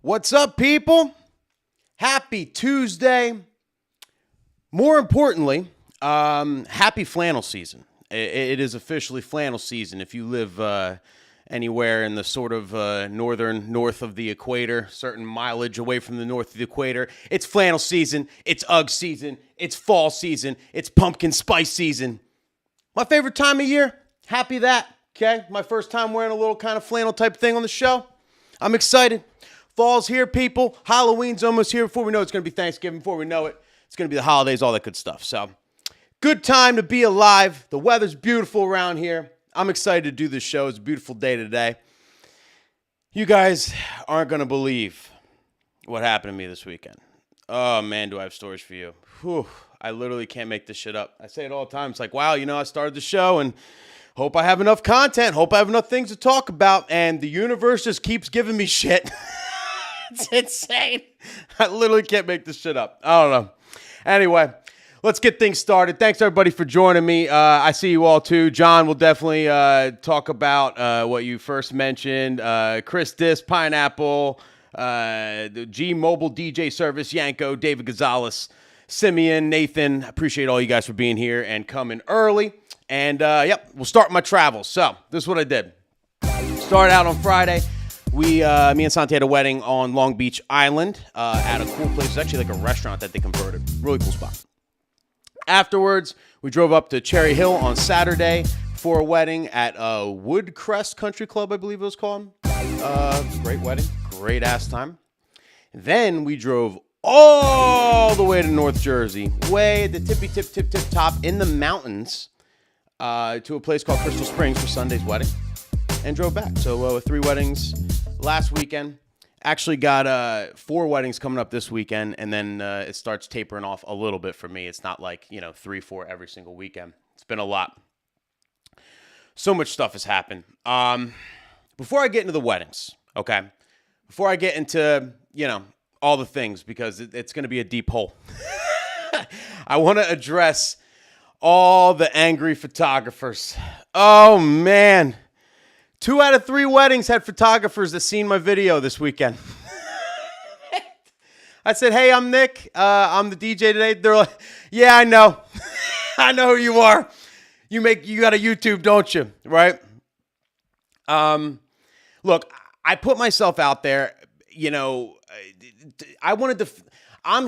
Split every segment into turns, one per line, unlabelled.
What's up, people? Happy Tuesday. More importantly, happy flannel season. It is officially flannel season. If you live anywhere in the sort of north of the equator, certain mileage away from the north of the equator, it's flannel season, it's UGG season, it's fall season, it's pumpkin spice season. My favorite time of year, happy that, okay? My first time wearing a little kind of flannel type thing on the show. I'm excited. Fall's here, people. Halloween's almost here. Before we know it, it's going to be Thanksgiving. Before we know it, it's going to be the holidays, all that good stuff. So, good time to be alive. The weather's beautiful around here. I'm excited to do this show. It's a beautiful day today. You guys aren't going to believe what happened to me this weekend. Oh, man, do I have stories for you. Whew, I literally can't make this shit up. I say it all the time. It's like, wow, I started the show and hope I have enough content. Hope I have enough things to talk about. And the universe just keeps giving me shit. It's insane. I literally can't make this shit up. I don't know. Anyway, let's get things started. Thanks, everybody, for joining me. I see you all, too. John will definitely talk about what you first mentioned. Chris Dis, Pineapple, the G Mobile DJ Service, Yanko, David Gonzalez, Simeon, Nathan. Appreciate all you guys for being here and coming early. And, we'll start my travels. So, this is what I did. Started out on Friday. Me and Santi had a wedding on Long Beach Island at a cool place. It's actually like a restaurant that they converted. Really cool spot. Afterwards, we drove up to Cherry Hill on Saturday for a wedding at Woodcrest Country Club, I believe it was called. Great wedding. Great ass time. Then we drove all the way to North Jersey, way at the tip top in the mountains to a place called Crystal Springs for Sunday's wedding. And drove back. So 3 weddings last weekend. Actually got 4 weddings coming up this weekend, and then it starts tapering off a little bit for me. It's not like 3, 4 every single weekend. It's been a lot. So much stuff has happened. Before I get into the weddings, okay? Before I get into all the things, because it's going to be a deep hole. I want to address all the angry photographers. Oh man. 2 out of 3 weddings had photographers that seen my video this weekend. I said, hey, I'm Nick. I'm the DJ today. They're like, yeah, I know. I know who you are. You got a YouTube, don't you? Right? Look, I put myself out there. I wanted to. I'll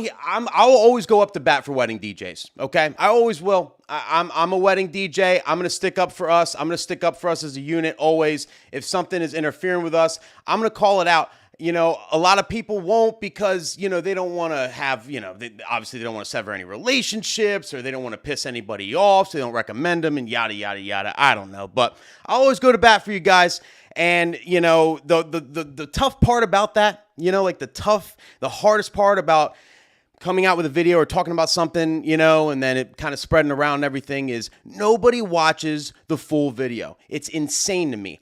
always go up to bat for wedding DJs. Okay, I always will. I'm a wedding DJ. I'm gonna stick up for us. I'm gonna stick up for us as a unit always. If something is interfering with us, I'm gonna call it out. A lot of people won't because they don't want to have obviously they don't want to sever any relationships or they don't want to piss anybody off, so they don't recommend them and yada yada yada. I don't know, but I always go to bat for you guys. And the tough part about that, the hardest part about coming out with a video or talking about something, and then it kind of spreading around and everything is nobody watches the full video. It's insane to me.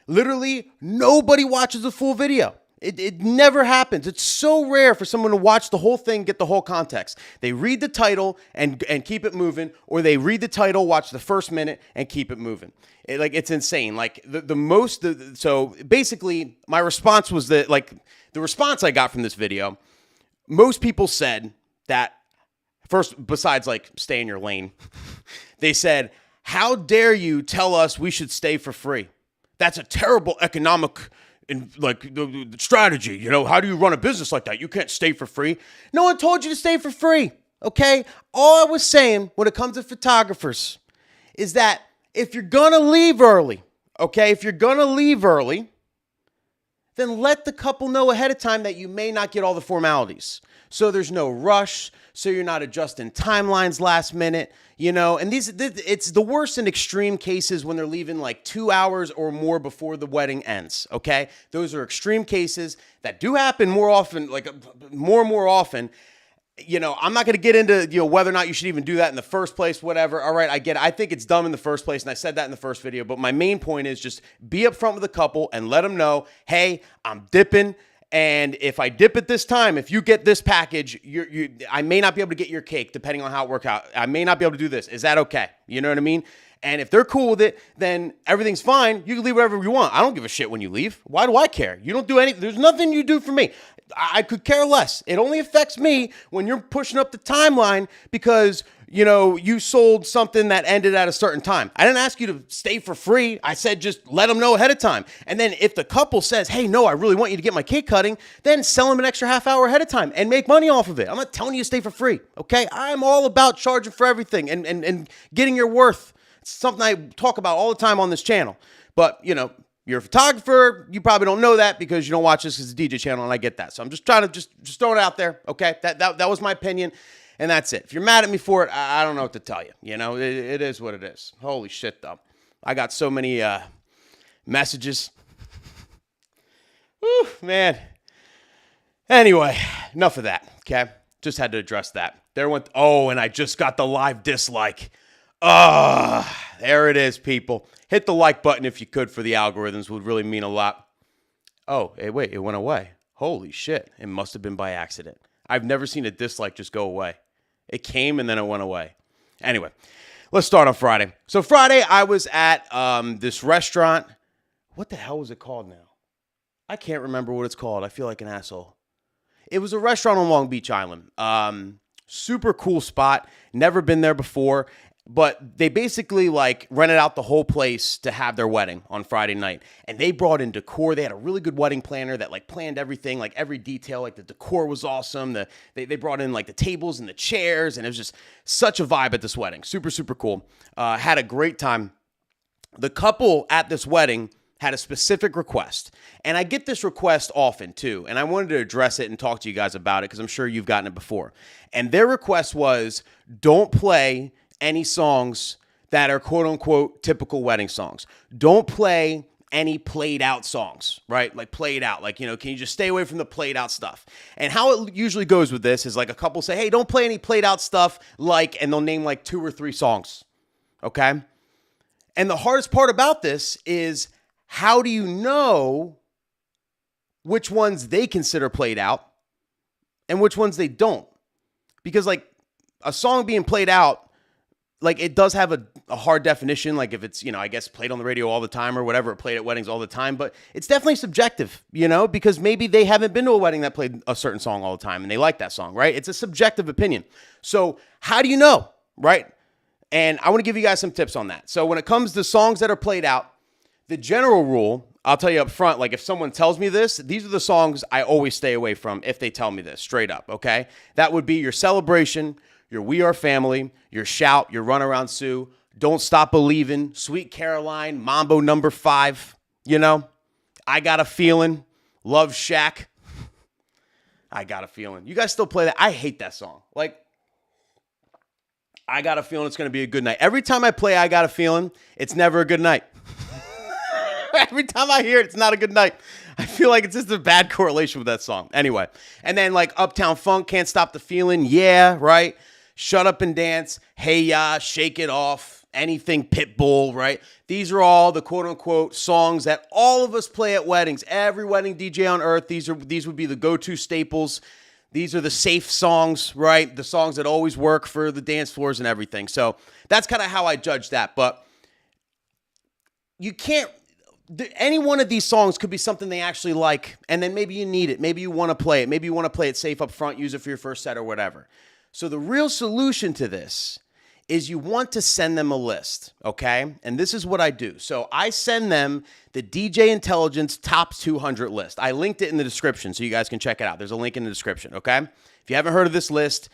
Literally nobody watches the full video. It never happens. It's so rare for someone to watch the whole thing, get the whole context. They read the title and keep it moving, or they read the title, watch the first minute, and keep it moving. It's insane. So basically, my response was that, the response I got from this video, most people said that, first, besides, stay in your lane, they said, how dare you tell us we should stay for free? That's a terrible economic the strategy. How do you run a business like that? You can't stay for free. No one told you to stay for free, okay? All I was saying when it comes to photographers is that if you're going to leave early, then let the couple know ahead of time that you may not get all the formalities. So there's no rush, so you're not adjusting timelines last minute, and it's the worst in extreme cases when they're leaving 2 hours or more before the wedding ends, okay? Those are extreme cases that do happen more often, more and more often. I'm not going to get into, whether or not you should even do that in the first place, whatever. All right, I get it. I think it's dumb in the first place, and I said that in the first video. But my main point is just be upfront with the couple and let them know, hey, I'm dipping. And if I dip it this time, if you get this package, I may not be able to get your cake, depending on how it works out. I may not be able to do this. Is that okay? You know what I mean? And if they're cool with it, then everything's fine. You can leave whatever you want. I don't give a shit when you leave. Why do I care? You don't do anything. There's nothing you do for me. I could care less. It only affects me when you're pushing up the timeline because, you sold something that ended at a certain time. I didn't ask you to stay for free. I said just let them know ahead of time. And then if the couple says, hey, no, I really want you to get my cake cutting, then sell them an extra half hour ahead of time and make money off of it. I'm not telling you to stay for free, okay? I'm all about charging for everything and getting your worth. It's something I talk about all the time on this channel. But, you're a photographer. You probably don't know that because you don't watch this as a DJ channel, and I get that. So I'm just trying to just throw it out there, okay? That was my opinion, and that's it. If you're mad at me for it, I don't know what to tell you. It is what it is. Holy shit, though. I got so many messages. Whew, man. Anyway, enough of that, okay? Just had to address that. And I just got the live dislike. There it is, people. Hit the like button if you could for the algorithms. Would really mean a lot. Oh, hey, wait, it went away. Holy shit. It must have been by accident. I've never seen a dislike just go away. It came and then it went away. Anyway, let's start on Friday. So Friday, I was at this restaurant. What the hell was it called now? I can't remember what it's called. I feel like an asshole. It was a restaurant on Long Beach Island. Super cool spot. Never been there before. But they basically rented out the whole place to have their wedding on Friday night. And they brought in decor. They had a really good wedding planner that planned everything, every detail. The decor was awesome. They brought in the tables and the chairs. And it was just such a vibe at this wedding. Super, super cool. Had a great time. The couple at this wedding had a specific request. And I get this request often too. And I wanted to address it and talk to you guys about it because I'm sure you've gotten it before. And their request was, don't play any songs that are quote unquote typical wedding songs. Don't play any played out songs, right? Played out, can you just stay away from the played out stuff? And how it usually goes with this is a couple say, hey, don't play any played out stuff, and they'll name 2 or 3 songs. Okay. And the hardest part about this is how do you know which ones they consider played out and which ones they don't? Because a song being played out, it does have a hard definition, if it's, I guess played on the radio all the time or whatever, played at weddings all the time, but it's definitely subjective, because maybe they haven't been to a wedding that played a certain song all the time and they like that song, right? It's a subjective opinion. So how do you know, right? And I want to give you guys some tips on that. So when it comes to songs that are played out, the general rule, I'll tell you up front, if someone tells me this, these are the songs I always stay away from if they tell me this straight up, okay? That would be your Celebration, your We Are Family, your Shout, your Run Around Sue, Don't Stop Believin', Sweet Caroline, Mambo Number 5, I Got a Feeling, Love Shack. I Got a Feeling. You guys still play that? I hate that song. I Got a Feeling it's going to be a good night. Every time I play I Got a Feeling, it's never a good night. Every time I hear it, it's not a good night. I feel like it's just a bad correlation with that song. Anyway, and then Uptown Funk, Can't Stop the Feeling, yeah, right? Shut Up and Dance, Hey Ya, Shake It Off, anything Pitbull, right? These are all the quote-unquote songs that all of us play at weddings. Every wedding DJ on earth, these would be the go-to staples. These are the safe songs, right? The songs that always work for the dance floors and everything. So that's kind of how I judge that. But you can't, any one of these songs could be something they actually like, and then maybe you need it. Maybe you want to play it. Maybe you want to play it safe up front, use it for your first set or whatever. So the real solution to this is you want to send them a list, okay? And this is what I do. So I send them the DJ Intelligence Top 200 list. I linked it in the description so you guys can check it out. There's a link in the description, okay? If you haven't heard of this list,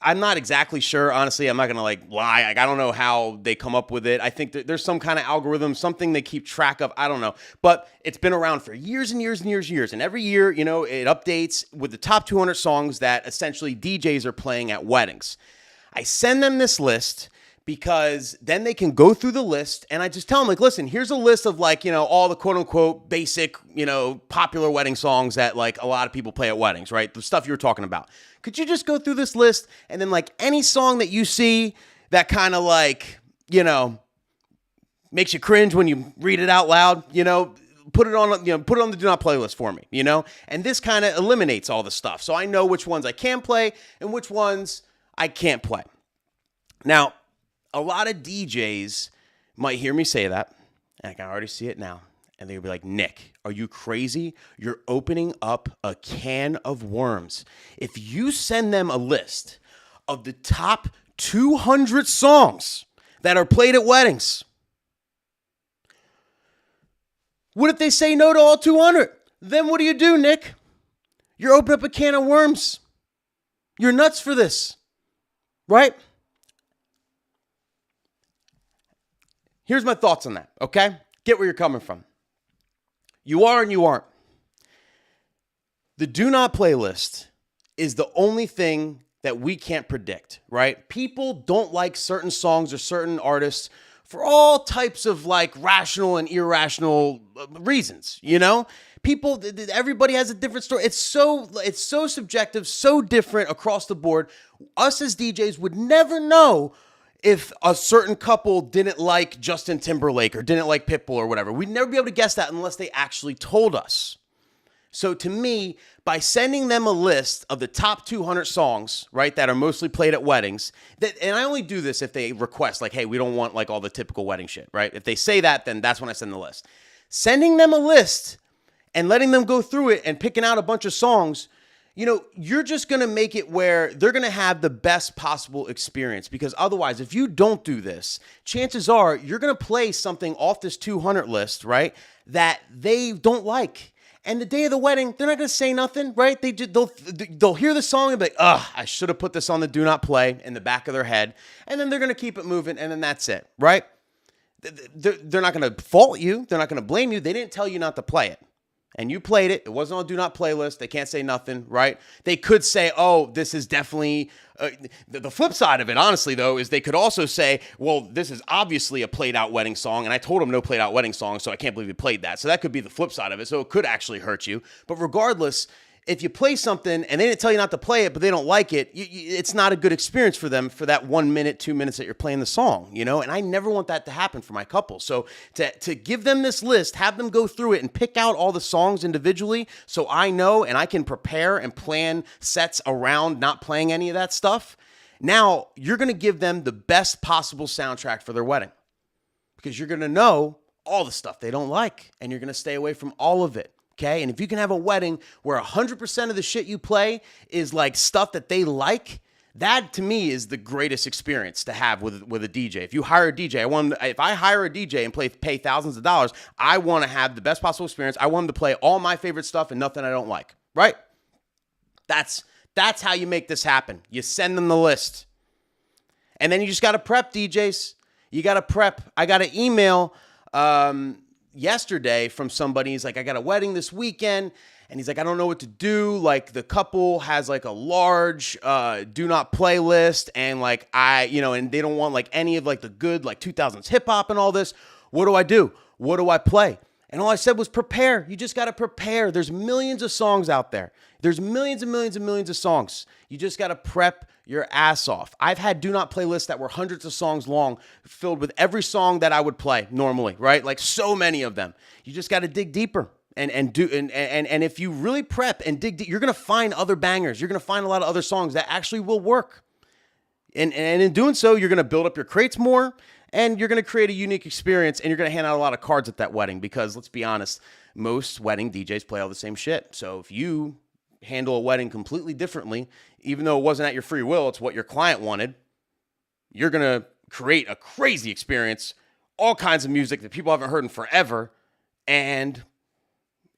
I'm not exactly sure. Honestly, I'm not going to lie. I don't know how they come up with it. I think that there's some kind of algorithm, something they keep track of. I don't know. But it's been around for years and years and years and years. And every year, it updates with the top 200 songs that essentially DJs are playing at weddings. I send them this list because then they can go through the list and I just tell them listen, here's a list of all the quote unquote basic, popular wedding songs that a lot of people play at weddings, right? The stuff you were talking about. Could you just go through this list and then any song that you see that kind of makes you cringe when you read it out loud, put it on the do not play list for me, and this kind of eliminates all the stuff. So I know which ones I can play and which ones I can't play. Now, a lot of DJs might hear me say that, and I can already see it now. And they'll be like, Nick, are you crazy? You're opening up a can of worms. If you send them a list of the top 200 songs that are played at weddings, what if they say no to all 200? Then what do, Nick? You're opening up a can of worms. You're nuts for this, right? Here's my thoughts on that, okay? Get where you're coming from. You are and you aren't. The do not playlist is the only thing that we can't predict, right? People don't like certain songs or certain artists for all types of like rational and irrational reasons, you know? Everybody has a different story. It's so subjective, so different across the board. Us as DJs would never know if a certain couple didn't like Justin Timberlake or didn't like Pitbull or whatever. We'd never be able to guess that unless they actually told us. So to me, by sending them a list of the top 200 songs, right, that are mostly played at weddings, and I only do this if they request, like, hey, we don't want like all the typical wedding shit, right? If they say that, then that's when I send the list. Sending them a list and letting them go through it and picking out a bunch of songs, you know, you're just going to make it where they're going to have the best possible experience. Because otherwise, if you don't do this, chances are you're going to play something off this 200 list, right, that they don't like. And the day of the wedding, they're not going to say nothing, right? They'll hear the song and be like, I should have put this on the do not play in the back of their head. And then they're going to keep it moving, and then that's it, right? They're not going to fault you. They're not going to blame you. They didn't tell you not to play it. And you played it. It wasn't on do not playlist. They can't say nothing, right? They could say, oh, this is definitely... the flip side of it, honestly, though, is they could also say, well, this is obviously a played out wedding song, and I told them no played out wedding song, so I can't believe you played that. So that could be the flip side of it. So it could actually hurt you. But regardless, if you play something and they didn't tell you not to play it, but they don't like it, it's not a good experience for them for that 1 minute, 2 minutes that you're playing the song, you know? And I never want that to happen for my couple. So to give them this list, have them go through it and pick out all the songs individually so I know and I can prepare and plan sets around not playing any of that stuff. Now you're going to give them the best possible soundtrack for their wedding because you're going to know all the stuff they don't like and you're going to stay away from all of it. Okay, and if you can have a wedding where 100% of the shit you play is like stuff that they like, that to me is the greatest experience to have with a DJ. If you hire a DJ, if I hire a DJ and pay thousands of dollars, I want to have the best possible experience. I want them to play all my favorite stuff and nothing I don't like, right? That's how you make this happen. You send them the list. And then you just got to prep, DJs. You got to prep. I got an email yesterday from somebody. He's like, I got a wedding this weekend, and he's like, I don't know what to do. Like the couple has like a large do not play list, and like and they don't want like any of like the good like 2000s hip hop and all this. What do I do? What do I play? And all I said was prepare. You just got to prepare. There's millions of songs out there. There's millions and millions and millions of songs. You just got to prep your ass off. I've had do not play lists that were hundreds of songs long, filled with every song that I would play normally, right? Like so many of them. You just got to dig deeper and if you really prep and dig deep, you're going to find other bangers. You're going to find a lot of other songs that actually will work. And in doing so, you're going to build up your crates more, and you're going to create a unique experience, and you're going to hand out a lot of cards at that wedding because, let's be honest, most wedding DJs play all the same shit. So if you handle a wedding completely differently, even though it wasn't at your free will, it's what your client wanted, you're going to create a crazy experience, all kinds of music that people haven't heard in forever, and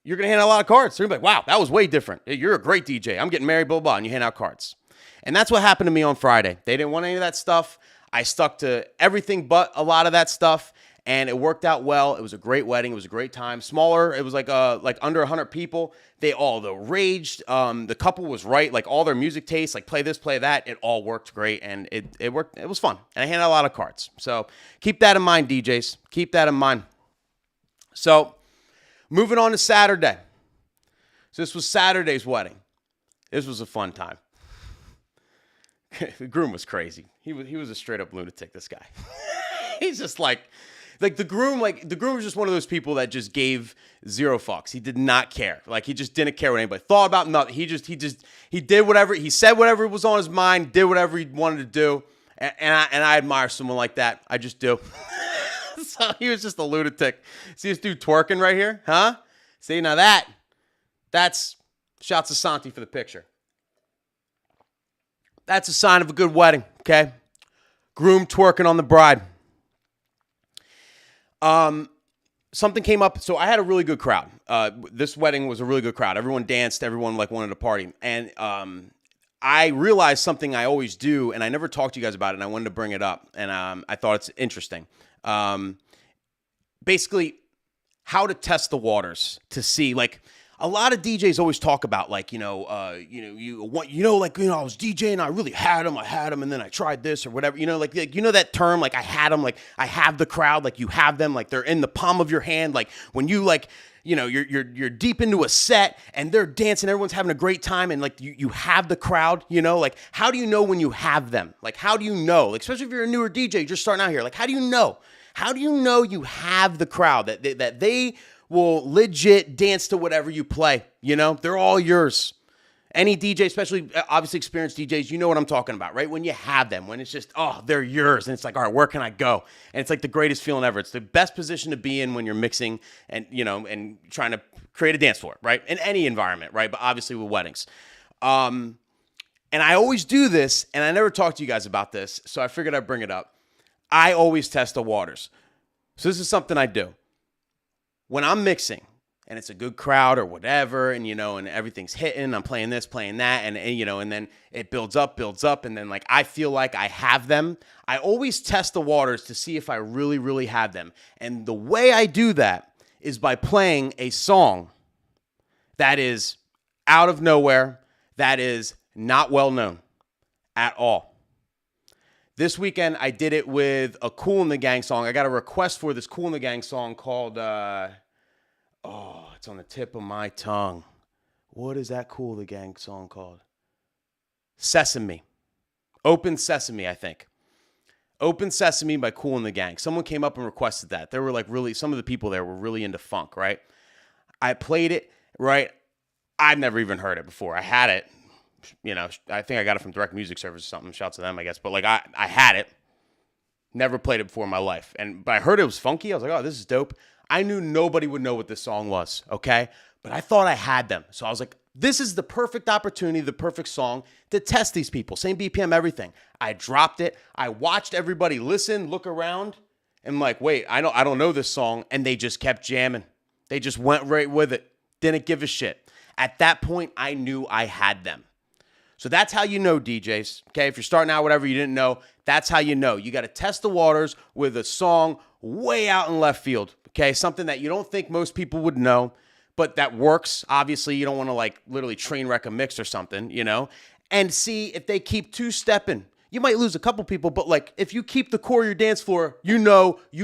you're going to hand out a lot of cards. So you're going to be like, wow, that was way different. You're a great DJ. I'm getting married, blah, blah, and you hand out cards. And that's what happened to me on Friday. They didn't want any of that stuff. I stuck to everything but a lot of that stuff, and it worked out well. It was a great wedding. It was a great time. Smaller. It was like under 100 people. They all raged. The couple was right. Like all their music tastes, like play this, play that. It all worked great, and it worked. It was fun, and I handed out a lot of cards. So keep that in mind, DJs. Keep that in mind. So moving on to Saturday. So this was Saturday's wedding. This was a fun time. The groom was crazy. He was a straight up lunatic, this guy. He's just like the groom was just one of those people that just gave zero fucks. He did not care. Like he just didn't care what anybody thought about. Nothing. He did whatever, he said whatever was on his mind, did whatever he wanted to do. And I admire someone like that. I just do. So he was just a lunatic. See this dude twerking right here? Huh? See, now that's shouts to Santi for the picture. That's a sign of a good wedding, okay? Groom twerking on the bride. Something came up. So I had a really good crowd. This wedding was a really good crowd. Everyone danced. Everyone wanted to party. And I realized something I always do, and I never talked to you guys about it, and I wanted to bring it up. And I thought it's interesting. Basically, how to test the waters to see, like, a lot of DJs always talk about, like, I was DJing, I really had them, and then I tried this or whatever, like that term, like I had them, like I have the crowd, like you have them, like they're in the palm of your hand, like when you like, you're deep into a set and they're dancing, everyone's having a great time, and like you have the crowd, like how do you know when you have them? Like how do you know? Like, especially if you're a newer DJ just starting out here, like how do you know? How do you know you have the crowd that they will legit dance to whatever you play? They're all yours. Any DJ, especially obviously experienced DJs, you know what I'm talking about, right? When you have them, when it's just, they're yours. And it's like, all right, where can I go? And it's like the greatest feeling ever. It's the best position to be in when you're mixing and, and trying to create a dance floor, right? In any environment, right? But obviously with weddings. And I always do this, and I never talked to you guys about this, so I figured I'd bring it up. I always test the waters. So this is something I do. When I'm mixing and it's a good crowd or whatever, and, and everything's hitting, I'm playing this, playing that, and then it builds up, and then like I feel like I have them, I always test the waters to see if I really, really have them. And the way I do that is by playing a song that is out of nowhere, that is not well known at all. This weekend, I did it with a Kool and the Gang song. I got a request for this Kool and the Gang song called, it's on the tip of my tongue. What is that Kool and the Gang song called? Sesame. Open Sesame, I think. Open Sesame by Kool and the Gang. Someone came up and requested that. There were like really, some of the people there were really into funk, right? I played it, right? I've never even heard it before. I had it. I think I got it from Direct Music Service or something. Shout out to them, I guess. But like I had it. Never played it before in my life. But I heard it was funky. I was like, oh, this is dope. I knew nobody would know what this song was, okay? But I thought I had them. So I was like, this is the perfect opportunity, the perfect song to test these people. Same BPM, everything. I dropped it. I watched everybody listen, look around, and like, wait, I don't know this song. And they just kept jamming. They just went right with it. Didn't give a shit. At that point, I knew I had them. So that's how you know, DJs, okay? If you're starting out, whatever you didn't know, that's how you know. You got to test the waters with a song way out in left field, okay? Something that you don't think most people would know, but that works. Obviously, you don't want to like literally train wreck a mix or something, and see if they keep two-stepping. You might lose a couple people, but like if you keep the core of your dance floor, you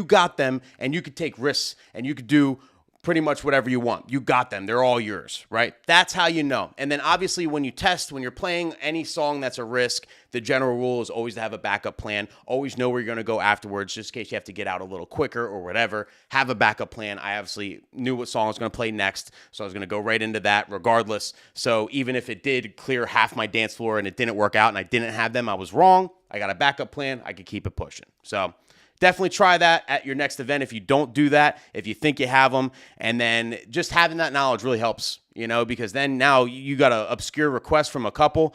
got them, and you could take risks, and you could do pretty much whatever you want. You got them. They're all yours, right? That's how you know. And then obviously when you test, when you're playing any song that's a risk, the general rule is always to have a backup plan. Always know where you're going to go afterwards, just in case you have to get out a little quicker or whatever. Have a backup plan. I obviously knew what song I was going to play next, so I was going to go right into that regardless. So even if it did clear half my dance floor and it didn't work out and I didn't have them, I was wrong. I got a backup plan. I could keep it pushing. So definitely try that at your next event if you don't do that, if you think you have them. And then just having that knowledge really helps, because then now you got an obscure request from a couple.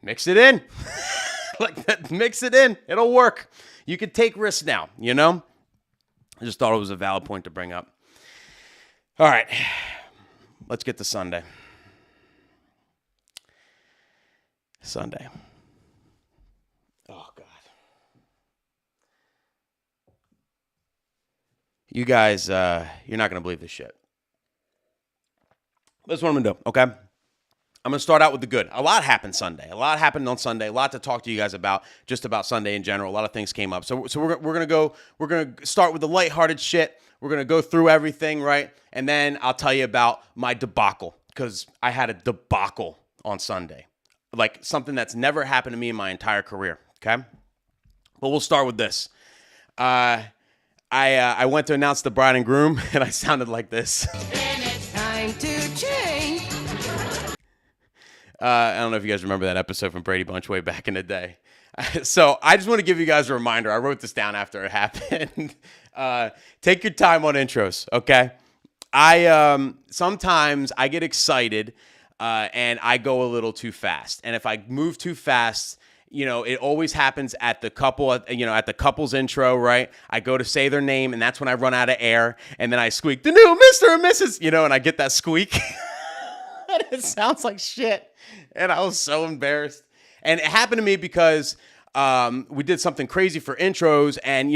Mix it in. Mix it in. It'll work. You could take risks now, I just thought it was a valid point to bring up. All right. Let's get to Sunday. Oh, God. You guys, you're not going to believe this shit. That's what I'm going to do, okay? I'm going to start out with the good. A lot happened Sunday. A lot happened on Sunday. A lot to talk to you guys about, just about Sunday in general. A lot of things came up. So we're going to start with the lighthearted shit. We're going to go through everything, right? And then I'll tell you about my debacle, because I had a debacle on Sunday. Like something that's never happened to me in my entire career, okay? But we'll start with this. I went to announce the bride and groom, and I sounded like this.
And it's time to change.
I don't know if you guys remember that episode from Brady Bunch way back in the day. So I just want to give you guys a reminder. I wrote this down after it happened. Take your time on intros, okay? Sometimes I get excited and I go a little too fast. And if I move too fast, it always happens at the couple, at the couple's intro, right? I go to say their name, and that's when I run out of air, and then I squeak, the new Mr. and Mrs., and I get that squeak. And it sounds like shit. And I was so embarrassed. And it happened to me because we did something crazy for intros, and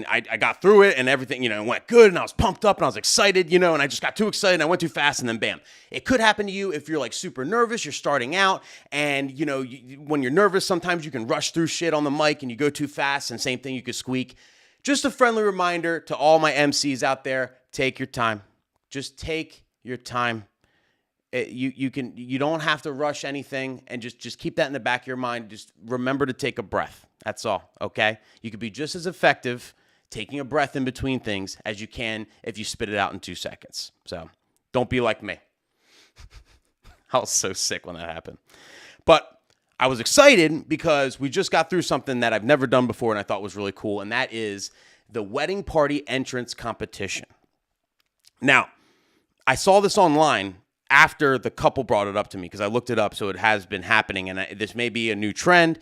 I got through it, and everything it went good, and I was pumped up, and I was excited, and I just got too excited, and I went too fast, and then bam. It could happen to you if you're like super nervous, you're starting out, and when you're nervous, sometimes you can rush through shit on the mic, and you go too fast, and same thing, you could squeak. Just a friendly reminder to all my MCs out there: take your time. Just take your time. You don't have to rush anything, and just keep that in the back of your mind. Just remember to take a breath. That's all, okay? You could be just as effective taking a breath in between things as you can if you spit it out in 2 seconds. So don't be like me. I was so sick when that happened. But I was excited because we just got through something that I've never done before and I thought was really cool, and that is the wedding party entrance competition. Now, I saw this online after the couple brought it up to me, because I looked it up, so it has been happening, and this may be a new trend.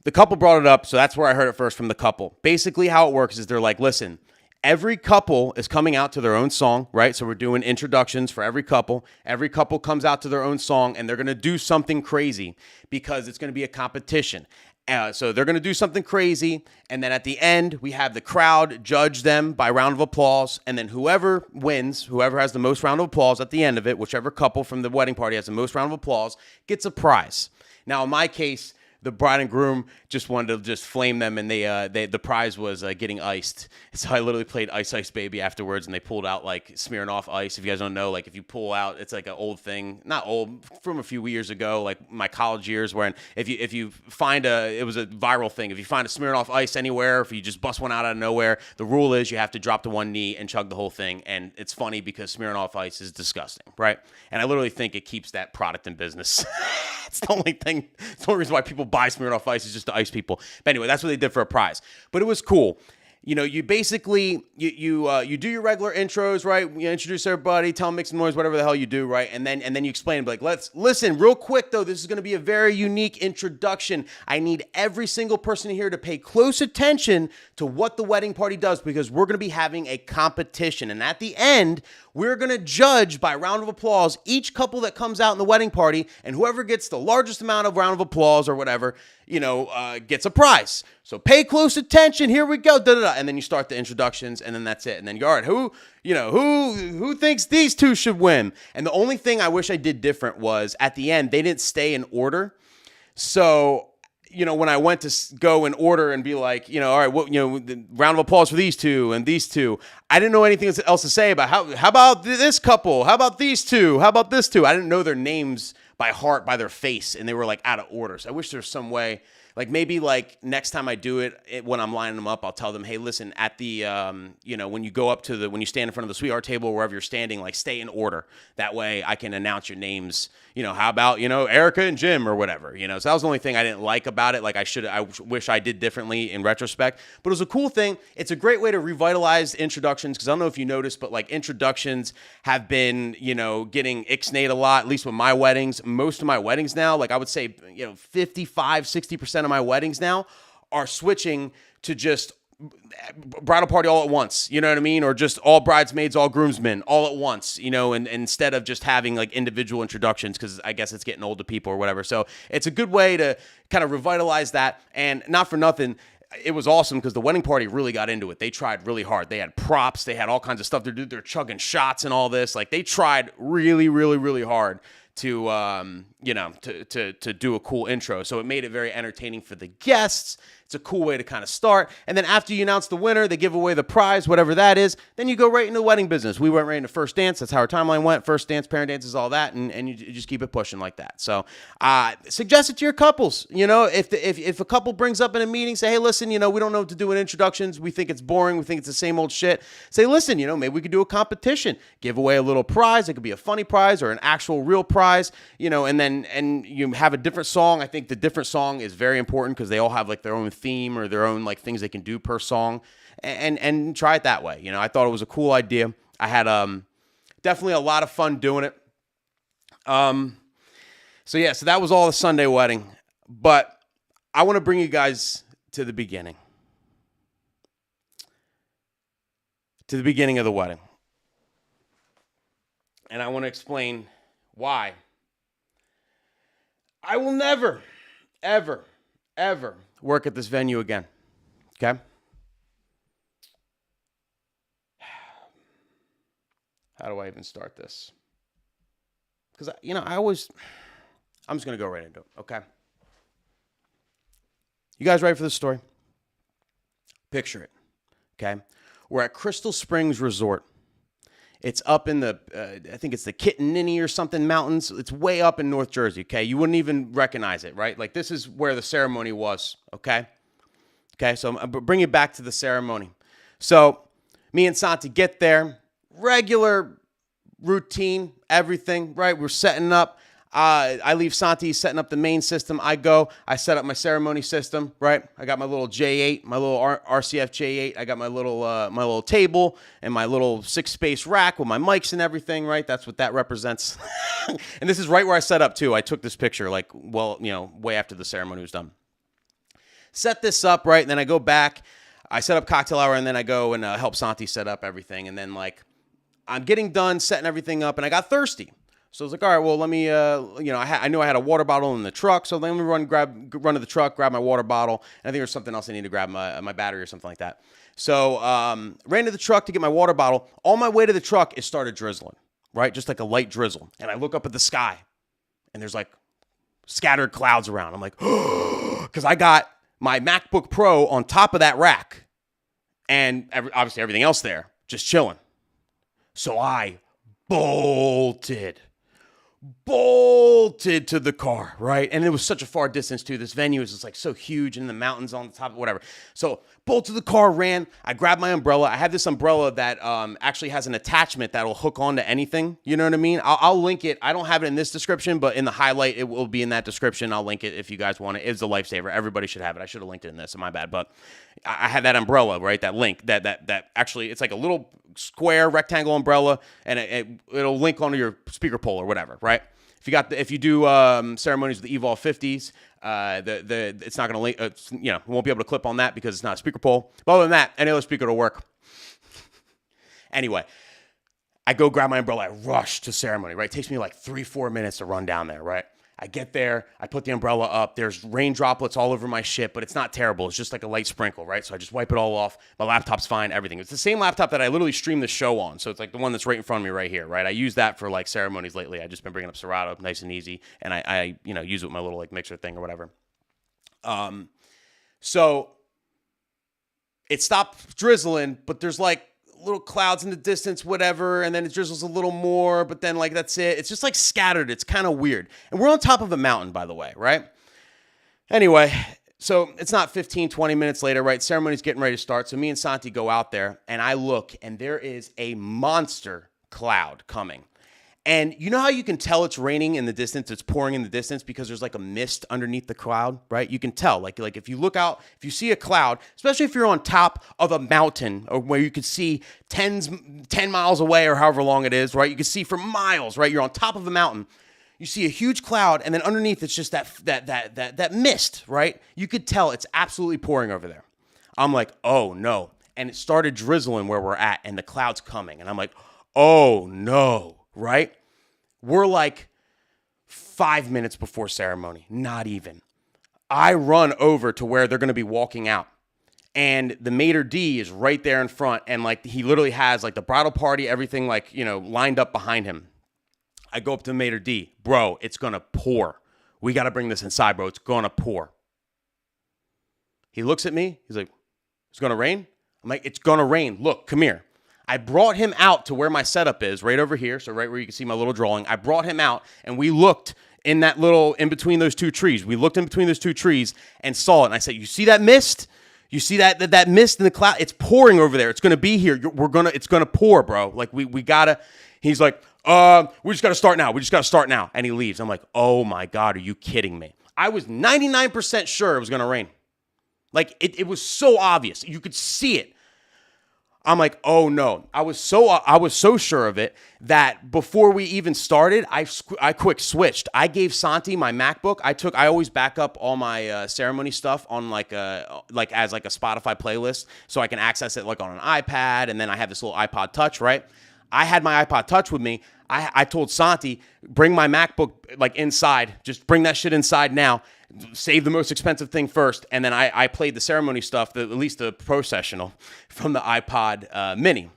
The couple brought it up, so that's where I heard it first from the couple. Basically, how it works is they're like, listen, every couple is coming out to their own song, right? So we're doing introductions for every couple. Every couple comes out to their own song, and they're going to do something crazy because it's going to be a competition. So they're going to do something crazy, and then at the end, we have the crowd judge them by round of applause, and then whoever wins, whoever has the most round of applause at the end of it, whichever couple from the wedding party has the most round of applause, gets a prize. Now, in my case, the bride and groom just wanted to just flame them, and the prize was getting iced. So I literally played Ice Ice Baby afterwards, and they pulled out like Smirnoff Ice. If you guys don't know, like if you pull out, it's like an old thing, not old, from a few years ago, like my college years, where if you find it was a viral thing. If you find a Smirnoff Ice anywhere, if you just bust one out of nowhere, the rule is you have to drop to one knee and chug the whole thing. And it's funny because Smirnoff Ice is disgusting, right? And I literally think it keeps that product in business. It's the only thing. It's the only reason why people buy Smirnoff Ice is just to ice people. But anyway, that's what they did for a prize. But it was cool. You basically you do your regular intros, right? You introduce everybody, tell them, make some noise, whatever the hell you do, right? And then you explain, like, let's listen real quick though. This is going to be a very unique introduction. I need every single person here to pay close attention to what the wedding party does, because we're going to be having a competition, and at the end, we're going to judge by round of applause each couple that comes out in the wedding party, and whoever gets the largest amount of round of applause or whatever, gets a prize. So pay close attention. Here we go. And then you start the introductions, and then that's it. And then you, all right, who thinks these two should win? And the only thing I wish I did different was at the end, they didn't stay in order. So, when I went to go in order and be like, all right, the round of applause for these two and these two, I didn't know anything else to say about how about this couple? How about these two? How about this two? I didn't know their names by heart, by their face, and they were like out of order. So I wish there was some way, like maybe like next time I do it, when I'm lining them up, I'll tell them, hey, listen, at the, when you go up to when you stand in front of the sweetheart table or wherever you're standing, like stay in order. That way I can announce your names. How about, Erica and Jim or whatever, so that was the only thing I didn't like about it. Like I wish I did differently in retrospect, but it was a cool thing. It's a great way to revitalize introductions. Cause I don't know if you noticed, but like introductions have been, getting ixnayed a lot, at least with my weddings. Most of my weddings now, like I would say, 55, 60% of my weddings now are switching to just bridal party all at once, you know what I mean? Or just all bridesmaids, all groomsmen, all at once, and instead of just having like individual introductions, because I guess it's getting old to people or whatever. So it's a good way to kind of revitalize that. And not for nothing, it was awesome because the wedding party really got into it. They tried really hard. They had props. They had all kinds of stuff. They're chugging shots and all this. Like they tried really, really, really hard to do a cool intro. So it made it very entertaining for the guests. It's a cool way to kind of start. And then after you announce the winner, they give away the prize, whatever that is. Then you go right into the wedding business. We went right into first dance. That's how our timeline went. First dance, parent dances, all that. And you just keep it pushing like that. So suggest it to your couples. If a couple brings up in a meeting, say, hey, listen, we don't know what to do in introductions. We think it's boring. We think it's the same old shit. Say, listen, maybe we could do a competition. Give away a little prize. It could be a funny prize or an actual real prize, and then and you have a different song. I think the different song is very important because they all have like their own theme or their own like things they can do per song, and try it that way. You know, I thought it was a cool idea. I had definitely a lot of fun doing it. So that was all the Sunday wedding, but I want to bring you guys to the beginning. To the beginning of the wedding. And I want to explain why I will never, ever, ever work at this venue again. Okay? How do I even start this? Because, I'm just going to go right into it, okay? You guys ready for this story? Picture it, okay? We're at Crystal Springs Resort. It's up in the, I think it's the Kittanini or something mountains. It's way up in North Jersey, okay? You wouldn't even recognize it, right? Like, this is where the ceremony was, okay? Okay, so I'm bring you back to the ceremony. So, me and Santi get there. Regular routine, everything, right? We're setting up. I leave Santi setting up the main system. I set up my ceremony system, right? I got my little J8, my little RCF J8. I got my little table and my little 6-space rack with my mics and everything, right? That's what that represents. And this is right where I set up too. I took this picture way after the ceremony was done. Set this up, right? And then I go back. I set up cocktail hour, and then I go and help Santi set up everything. And then I'm getting done setting everything up, and I got thirsty. So I was like, all right, well, let me, I knew I had a water bottle in the truck, so let me run to the truck, grab my water bottle, and I think there's something else I need to grab, my battery or something like that. So ran to the truck to get my water bottle. On my way to the truck, it started drizzling, right? Just like a light drizzle. And I look up at the sky, and there's like scattered clouds around. I'm like, because I got my MacBook Pro on top of that rack, and obviously everything else there, just chilling. So I bolted to the car, right? And it was such a far distance too. This venue is just like so huge in the mountains on the top of whatever. So bolted to the car, ran. I grabbed my umbrella. I have this umbrella that actually has an attachment that will hook onto anything. You know what I mean? I'll link it. I don't have it in this description, but in the highlight, it will be in that description. I'll link it if you guys want it. It's a lifesaver. Everybody should have it. I should have linked it in this. My bad. But I had that umbrella, right? That link that actually, it's like a little square rectangle umbrella, and it'll link onto your speaker pole or whatever, right? If you do ceremonies with the Evolve 50s, it's not going to link. We won't be able to clip on that because it's not a speaker pole. But other than that, any other speaker will work. Anyway, I go grab my umbrella. I rush to ceremony. Right, it takes me like 3-4 minutes to run down there. Right. I get there, I put the umbrella up, there's rain droplets all over my shit, but it's not terrible. It's just like a light sprinkle, right? So I just wipe it all off. My laptop's fine, everything. It's the same laptop that I literally stream the show on. So it's like the one that's right in front of me right here, right? I use that for like ceremonies lately. I've just been bringing up Serato, nice and easy, and I use it with my little like mixer thing or whatever. So it stopped drizzling, but there's like little clouds in the distance, whatever, and then it drizzles a little more, but then like that's it. It's just like scattered. It's kind of weird. And we're on top of a mountain, by the way, right? Anyway, so it's not 15, 20 minutes later, right? Ceremony's getting ready to start. So me and Santi go out there, and I look, and there is a monster cloud coming. And you know how you can tell it's raining in the distance, it's pouring in the distance because there's like a mist underneath the cloud, right? You can tell. Like if you look out, if you see a cloud, especially if you're on top of a mountain or where you could see 10 miles away or however long it is, right? You can see for miles, right? You're on top of a mountain. You see a huge cloud, and then underneath it's just that mist, right? You could tell it's absolutely pouring over there. I'm like, oh no. And it started drizzling where we're at, and the cloud's coming. And I'm like, oh no. Right? We're like 5 minutes before ceremony, not even. I run over to where they're going to be walking out. And the maitre d' is right there in front. And like he literally has like the bridal party, everything like, lined up behind him. I go up to the maitre d'. Bro, it's going to pour. We got to bring this inside, bro. It's going to pour. He looks at me. He's like, it's going to rain? I'm like, it's going to rain. Look, come here. I brought him out to where my setup is, right over here, so right where you can see my little drawing. I brought him out, and we looked in between those two trees. We looked in between those two trees and saw it. And I said, you see that mist? You see that mist in the cloud? It's pouring over there. It's going to be here. It's going to pour, bro. Like, we got to. He's like, We just got to start now. We just got to start now. And he leaves. I'm like, oh my God, are you kidding me? I was 99% sure it was going to rain. Like, it was so obvious. You could see it. I'm like, oh no. I was so sure of it that before we even started, I quick switched. I gave Santi my MacBook. I always back up all my ceremony stuff on like as a Spotify playlist, so I can access it like on an iPad, and then I have this little iPod Touch, right? I had my iPod Touch with me. I told Santi, bring my MacBook like inside. Just bring that shit inside now. Save the most expensive thing first. And then I played the ceremony stuff, at least the processional, from the iPod mini.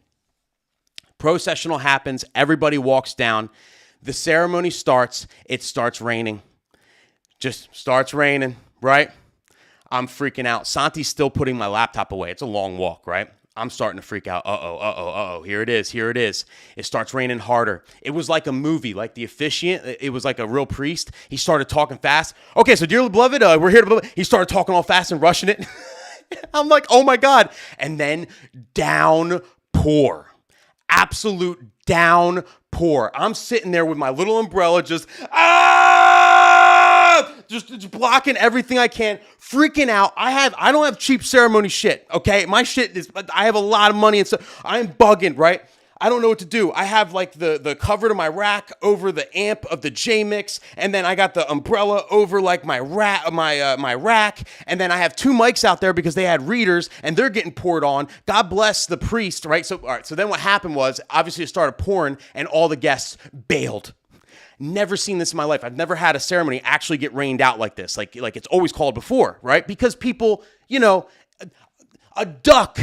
Processional happens. Everybody walks down. The ceremony starts. It starts raining. Just starts raining, right? I'm freaking out. Santi's still putting my laptop away. It's a long walk, right? I'm starting to freak out. Uh-oh. Here it is. It starts raining harder. It was like a movie, like the officiant. It was like a real priest. He started talking fast. Okay, so dearly beloved, we're here to... He started talking all fast and rushing it. I'm like, oh my God. And then downpour. Absolute downpour. I'm sitting there with my little umbrella just blocking everything I can, freaking out. I don't have cheap ceremony shit, okay? My shit is, I have a lot of money and stuff. I'm bugging, right? I don't know what to do. I have like the cover to my rack over the amp of the J-Mix, and then I got the umbrella over like my rack, and then I have two mics out there because they had readers, and they're getting poured on. God bless the priest, right? So, all right. So then what happened was, obviously it started pouring, and all the guests bailed. Never seen this in my life. I've never had a ceremony actually get rained out like this. Like it's always called before, right? Because people, a duck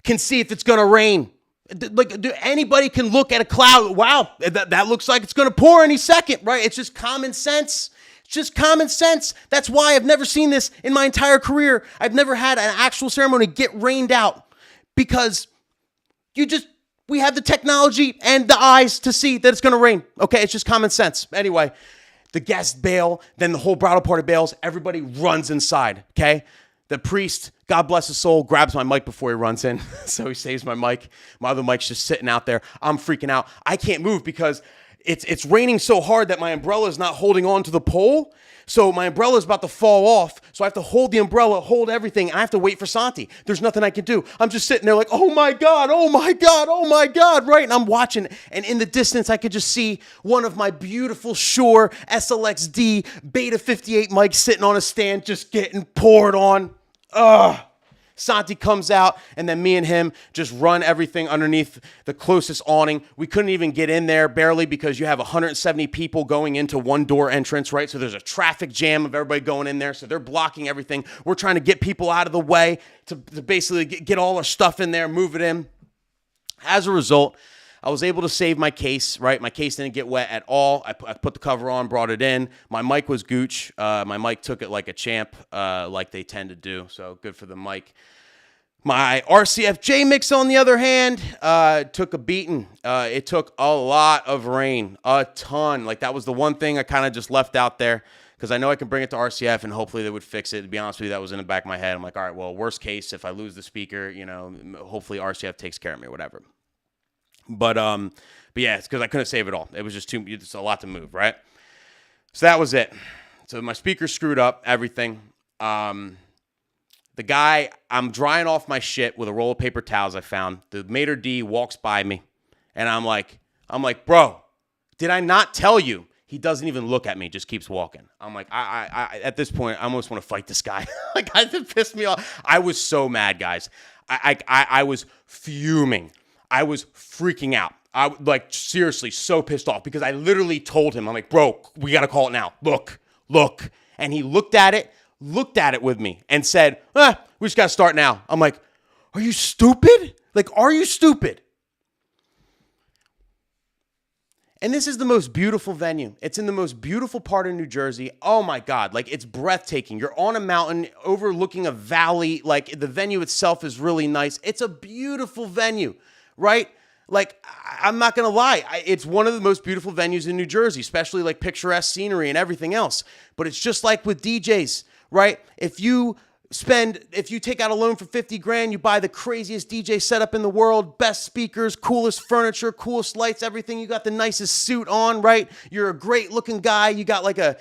can see if it's going to rain. Anybody can look at a cloud. Wow, that looks like it's going to pour any second, right? It's just common sense. It's just common sense. That's why I've never seen this in my entire career. I've never had an actual ceremony get rained out because we have the technology and the eyes to see that it's going to rain. Okay, it's just common sense. Anyway, the guests bail, then the whole bridal party bails. Everybody runs inside, okay? The priest, God bless his soul, grabs my mic before he runs in. So he saves my mic. My other mic's just sitting out there. I'm freaking out. I can't move because it's raining so hard that my umbrella is not holding on to the pole. So my umbrella is about to fall off. So I have to hold the umbrella, hold everything, and I have to wait for Santi. There's nothing I can do. I'm just sitting there like, oh my God, right? And I'm watching, and in the distance, I could just see one of my beautiful Shure SLX-D Beta 58 mics sitting on a stand just getting poured on. Santi comes out, and then me and him just run everything underneath the closest awning. We couldn't even get in there barely because you have 170 people going into one door entrance, right? So there's a traffic jam of everybody going in there. So they're blocking everything. We're trying to get people out of the way to basically get all our stuff in there, move it in. As a result, I was able to save my case, right? My case didn't get wet at all. I put the cover on, brought it in. My mic was gooch. My mic took it like a champ, like they tend to do. So good for the mic. My RCF J-Mix, on the other hand, took a beating. It took a lot of rain, a ton. Like, that was the one thing I kind of just left out there because I know I can bring it to RCF and hopefully they would fix it. To be honest with you, that was in the back of my head. I'm like, all right, well, worst case, if I lose the speaker, hopefully RCF takes care of me or whatever. But yeah, it's because I couldn't save it all. It was just it's a lot to move, right? So that was it. So my speaker screwed up everything. The guy, I'm drying off my shit with a roll of paper towels I found. The maitre d' walks by me, and I'm like, bro, did I not tell you? He doesn't even look at me, just keeps walking. I'm like, I at this point, I almost want to fight this guy. Like, it pissed me off. I was so mad, guys. I was fuming. I was freaking out. I like seriously so pissed off because I literally told him, I'm like, bro, we got to call it now. Look. And he looked at it with me and said, we just got to start now. I'm like, are you stupid? Like, are you stupid? And this is the most beautiful venue. It's in the most beautiful part of New Jersey. Oh my God. Like, it's breathtaking. You're on a mountain overlooking a valley. Like, the venue itself is really nice. It's a beautiful venue. Right? Like, I'm not going to lie. It's one of the most beautiful venues in New Jersey, especially like picturesque scenery and everything else. But it's just like with DJs, right? If you if you take out a loan for 50 grand, you buy the craziest DJ setup in the world, best speakers, coolest furniture, coolest lights, everything. You got the nicest suit on, right? You're a great looking guy. You got like a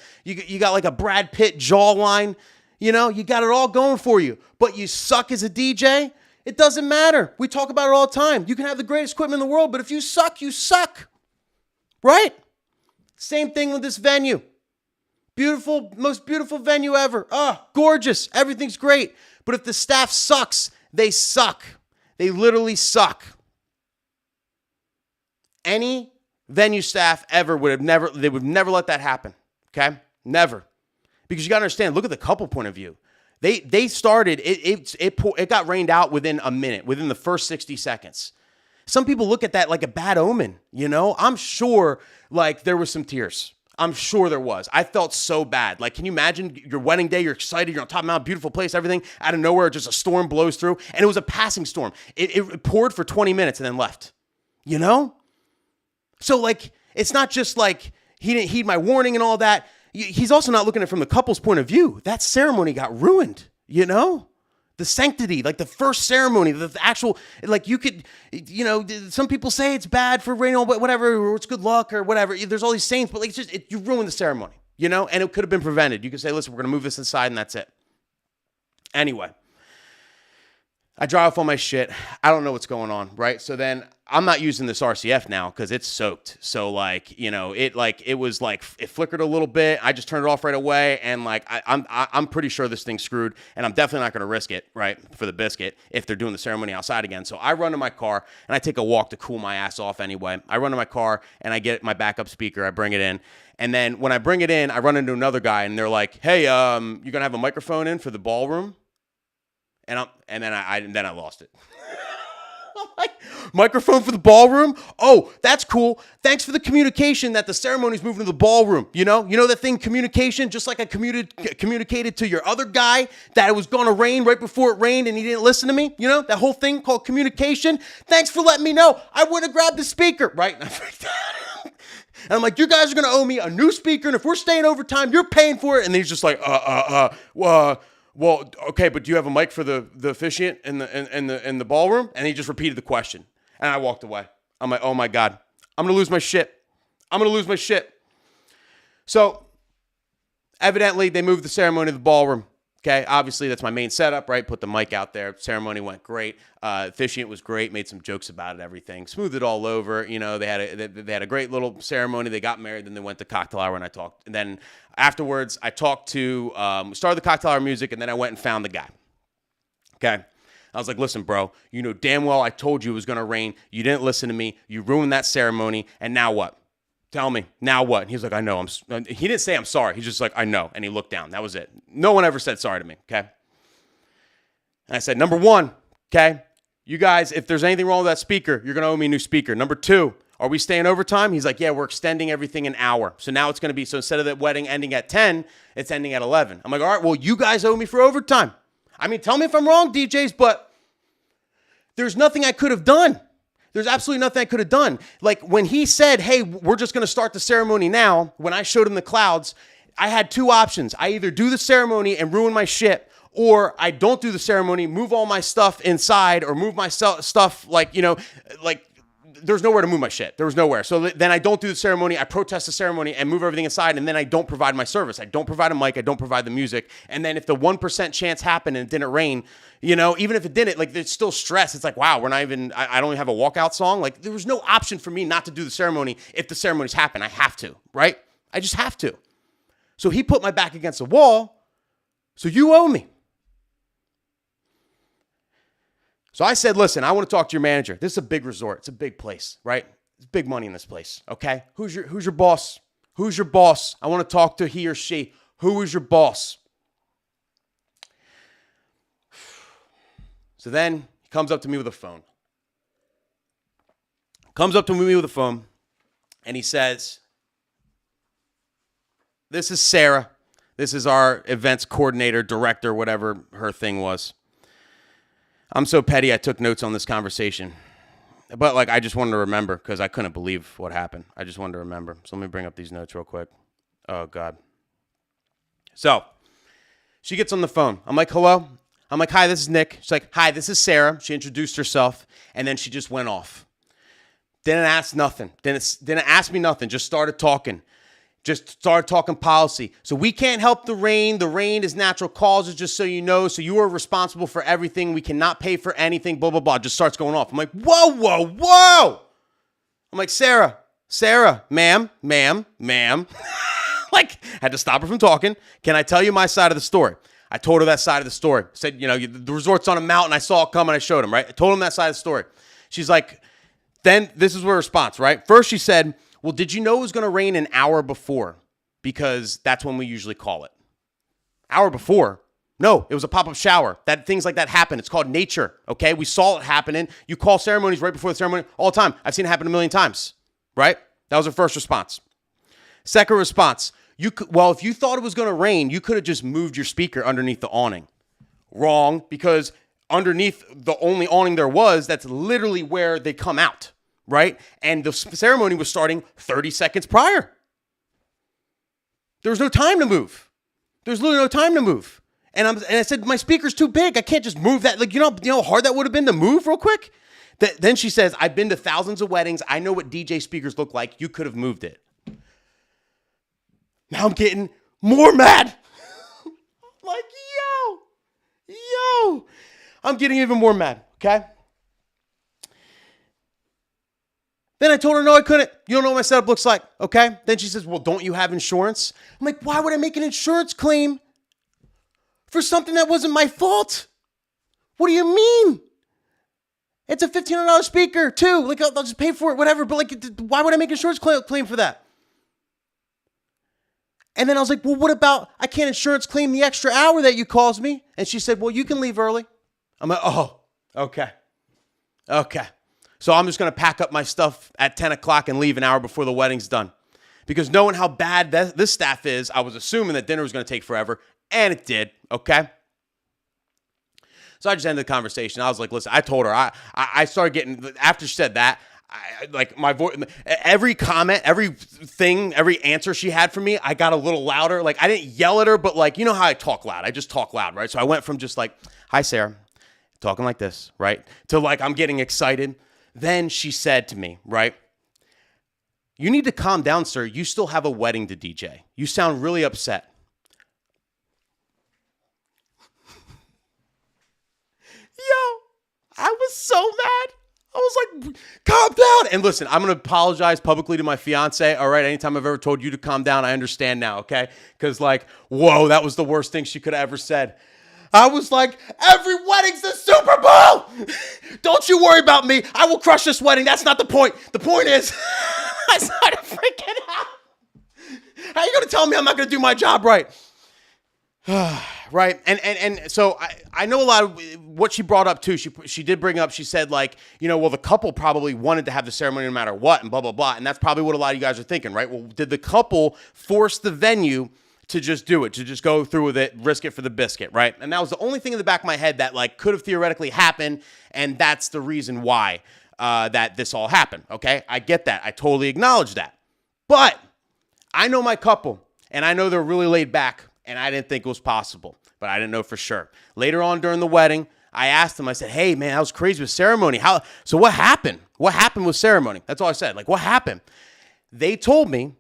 Brad Pitt jawline. You know, you got it all going for you, but you suck as a DJ. It doesn't matter. We talk about it all the time. You can have the greatest equipment in the world, but if you suck, you suck. Right? Same thing with this venue. Beautiful, most beautiful venue ever. Oh, gorgeous. Everything's great. But if the staff sucks, they suck. They literally suck. Any venue staff ever would never let that happen. Okay? Never. Because you got to understand, look at the couple point of view. They started, it got rained out within a minute, within the first 60 seconds. Some people look at that like a bad omen, you know? I'm sure, like, there was some tears. I'm sure there was. I felt so bad. Like, can you imagine your wedding day? You're excited. You're on top of Mount, beautiful place, everything. Out of nowhere, just a storm blows through. And it was a passing storm. It poured for 20 minutes and then left. You know? So, like, it's not just like he didn't heed my warning and all that. He's also not looking at it from the couple's point of view. That ceremony got ruined, you know? The sanctity, like the first ceremony, the actual, like you could, you know, some people say it's bad for rain, but whatever, or it's good luck or whatever. There's all these sayings, but like it's just, you ruined the ceremony, you know? And it could have been prevented. You could say, listen, we're going to move this aside and that's it. Anyway, I dry off all my shit. I don't know what's going on, right? So then I'm not using this RCF now because it's soaked. So like, you know, it flickered a little bit. I just turned it off right away, and like I'm pretty sure this thing's screwed, and I'm definitely not going to risk it, right, for the biscuit if they're doing the ceremony outside again. So I run to my car and I take a walk to cool my ass off anyway. I run to my car and I get my backup speaker. I bring it in, and then when I bring it in, I run into another guy, and they're like, "Hey, you're gonna have a microphone in for the ballroom?" And then I lost it. I'm like, microphone for the ballroom? Oh, that's cool. Thanks for the communication that the ceremony's moving to the ballroom. You know that thing, communication, just like I communicated to your other guy that it was going to rain right before it rained and he didn't listen to me. You know, that whole thing called communication. Thanks for letting me know. I would have grabbed the speaker, right? And I freaked out. And I'm like, you guys are going to owe me a new speaker, and if we're staying overtime, you're paying for it. And he's just like, well, okay, but do you have a mic for the officiant in the ballroom? And he just repeated the question. And I walked away. I'm like, oh my God, I'm gonna lose my shit. So evidently they moved the ceremony to the ballroom. Okay, obviously that's my main setup, right? Put the mic out there. Ceremony went great. Officiant was great. Made some jokes about it, everything. Smoothed it all over. You know, they had a great little ceremony. They got married. Then they went to cocktail hour, and I talked. And then afterwards, I talked to started the cocktail hour music, and then I went and found the guy. Okay, I was like, listen, bro. You know damn well I told you it was gonna rain. You didn't listen to me. You ruined that ceremony, and now what? Tell me, now what? And he was like, I know. He didn't say I'm sorry. He's just like, I know. And he looked down. That was it. No one ever said sorry to me, okay? And I said, number one, okay, you guys, if there's anything wrong with that speaker, you're going to owe me a new speaker. Number two, are we staying overtime? He's like, yeah, we're extending everything an hour. So now it's going to be, so instead of the wedding ending at 10, it's ending at 11. I'm like, all right, well, you guys owe me for overtime. I mean, tell me if I'm wrong, DJs, but there's nothing I could have done. There's absolutely nothing I could have done. Like when he said, hey, we're just going to start the ceremony now, when I showed him the clouds, I had two options. I either do the ceremony and ruin my shit, or I don't do the ceremony, move all my stuff inside, or move my stuff like there's nowhere to move my shit. There was nowhere. So then I don't do the ceremony. I protest the ceremony and move everything inside. And then I don't provide my service. I don't provide a mic. I don't provide the music. And then if the 1% chance happened and it didn't rain, you know, even if it didn't, like there's still stress. It's like, wow, we're not even, I don't even have a walkout song. Like there was no option for me not to do the ceremony. If the ceremonies happen, I have to, right? I just have to. So he put my back against the wall. So you owe me. So I said, listen, I want to talk to your manager. This is a big resort. It's a big place, right? There's big money in this place, okay? Who's your boss? Who's your boss? I want to talk to he or she. Who is your boss? So then he comes up to me with a phone. And he says, this is Sarah. This is our events coordinator, director, whatever her thing was. I'm so petty I took notes on this conversation. But like I just wanted to remember because I couldn't believe what happened. I just wanted to remember. So let me bring up these notes real quick. Oh, God. So She gets on the phone. I'm like, hello? I'm like, hi, this is Nick. She's like, hi, this is Sarah. She introduced herself, and then she just went off. Didn't ask nothing. Didn't ask me nothing. Just started talking. Just started talking policy. So we can't help the rain. The rain is natural causes, just so you know. So you are responsible for everything. We cannot pay for anything, blah, blah, blah. Just starts going off. I'm like, whoa, whoa, whoa. I'm like, Sarah, ma'am. Like, had to stop her from talking. Can I tell you my side of the story? I told her that side of the story. Said, the resort's on a mountain. I saw it coming. I showed him, right? I told him that side of the story. She's like, then this is her response, right? First she said, well, did you know it was going to rain an hour before? Because that's when we usually call it. Hour before? No, it was a pop-up shower. Things like that happen. It's called nature, okay? We saw it happening. You call ceremonies right before the ceremony all the time. I've seen it happen a million times, right? That was her first response. Second response, if you thought it was going to rain, you could have just moved your speaker underneath the awning. Wrong, because underneath the only awning there was, that's literally where they come out. Right? And the ceremony was starting 30 seconds prior. There was no time to move. There's literally no time to move. And I said, my speaker's too big. I can't just move that. Like, you know how hard that would have been to move real quick? Then she says, I've been to thousands of weddings. I know what DJ speakers look like. You could have moved it. Now I'm getting more mad. Like, yo. I'm getting even more mad, okay? Then I told her, no, I couldn't. You don't know what my setup looks like, okay? Then she says, well, don't you have insurance? I'm like, why would I make an insurance claim for something that wasn't my fault? What do you mean? It's a $1,500 speaker, too. Like, I'll just pay for it, whatever. But, like, why would I make an insurance claim for that? And then I was like, well, what about I can't insurance claim the extra hour that you caused me? And she said, well, you can leave early. I'm like, oh, okay. So I'm just going to pack up my stuff at 10 o'clock and leave an hour before the wedding's done. Because knowing how bad this staff is, I was assuming that dinner was going to take forever. And it did, okay? So I just ended the conversation. I was like, listen, I told her. I started getting, after she said that, my voice, every comment, every answer she had for me, I got a little louder. Like, I didn't yell at her, but like, you know how I talk loud. I just talk loud, right? So I went from just like, hi, Sarah, talking like this, right? To like, I'm getting excited. Then she said to me, right? You need to calm down, sir. You still have a wedding to DJ. You sound really upset. Yo, I was so mad. I was like, calm down. And listen, I'm going to apologize publicly to my fiance. All right. Anytime I've ever told you to calm down, I understand now. Okay. Because like, whoa, that was the worst thing she could have ever said. I was like, every wedding's the Super Bowl. Don't you worry about me. I will crush this wedding. That's not the point. The point is, I started freaking out. How are you going to tell me I'm not going to do my job right? Right. And so I know a lot of what she brought up too. She did bring up, she said like, well, the couple probably wanted to have the ceremony no matter what and blah, blah, blah. And that's probably what a lot of you guys are thinking, right? Well, did the couple force the venue to just do it, to just go through with it, risk it for the biscuit, right? And that was the only thing in the back of my head that like could have theoretically happened. And that's the reason why that this all happened. Okay. I get that. I totally acknowledge that. But I know my couple and I know they're really laid back. And I didn't think it was possible, but I didn't know for sure. Later on during the wedding, I asked them, I said, hey, man, that was crazy with ceremony. So what happened? What happened with ceremony? That's all I said. Like, what happened? They told me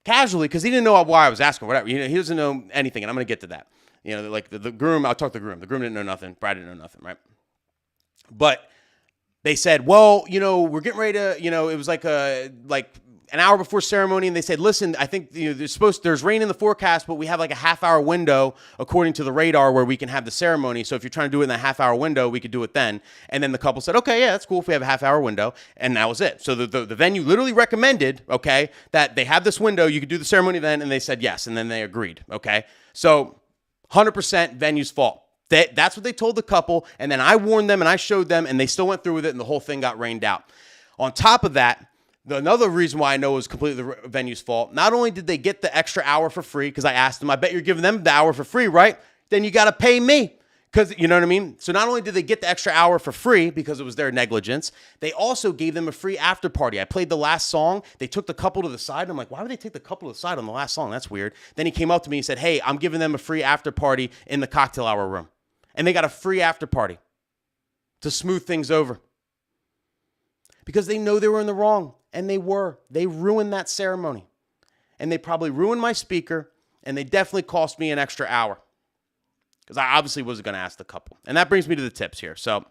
casually, because he didn't know why I was asking, whatever. He doesn't know anything, and I'm going to get to that. Like the groom, I'll talk to the groom. The groom didn't know nothing. Bride didn't know nothing, right? But they said, well, we're getting ready to, it was like an hour before ceremony, and they said, listen, I think there's rain in the forecast, but we have like a half-hour window according to the radar where we can have the ceremony. So if you're trying to do it in that half-hour window, we could do it then. And then the couple said, okay, yeah, that's cool if we have a half-hour window. And that was it. So the venue literally recommended, okay, that they have this window, you could do the ceremony then, and they said yes, and then they agreed, okay? So 100% venue's fault. That's what they told the couple, and then I warned them and I showed them, and they still went through with it, and the whole thing got rained out. On top of that, another reason why I know it was completely the venue's fault, not only did they get the extra hour for free, because I asked them, I bet you're giving them the hour for free, right? Then you got to pay me. Because, you know what I mean? So not only did they get the extra hour for free because it was their negligence, they also gave them a free after party. I played the last song. They took the couple to the side. And I'm like, why would they take the couple to the side on the last song? That's weird. Then he came up to me and said, hey, I'm giving them a free after party in the cocktail hour room. And they got a free after party to smooth things over. Because they know they were in the wrong. And they were. They ruined that ceremony. And they probably ruined my speaker. And they definitely cost me an extra hour. Because I obviously wasn't going to ask the couple. And that brings me to the tips here. So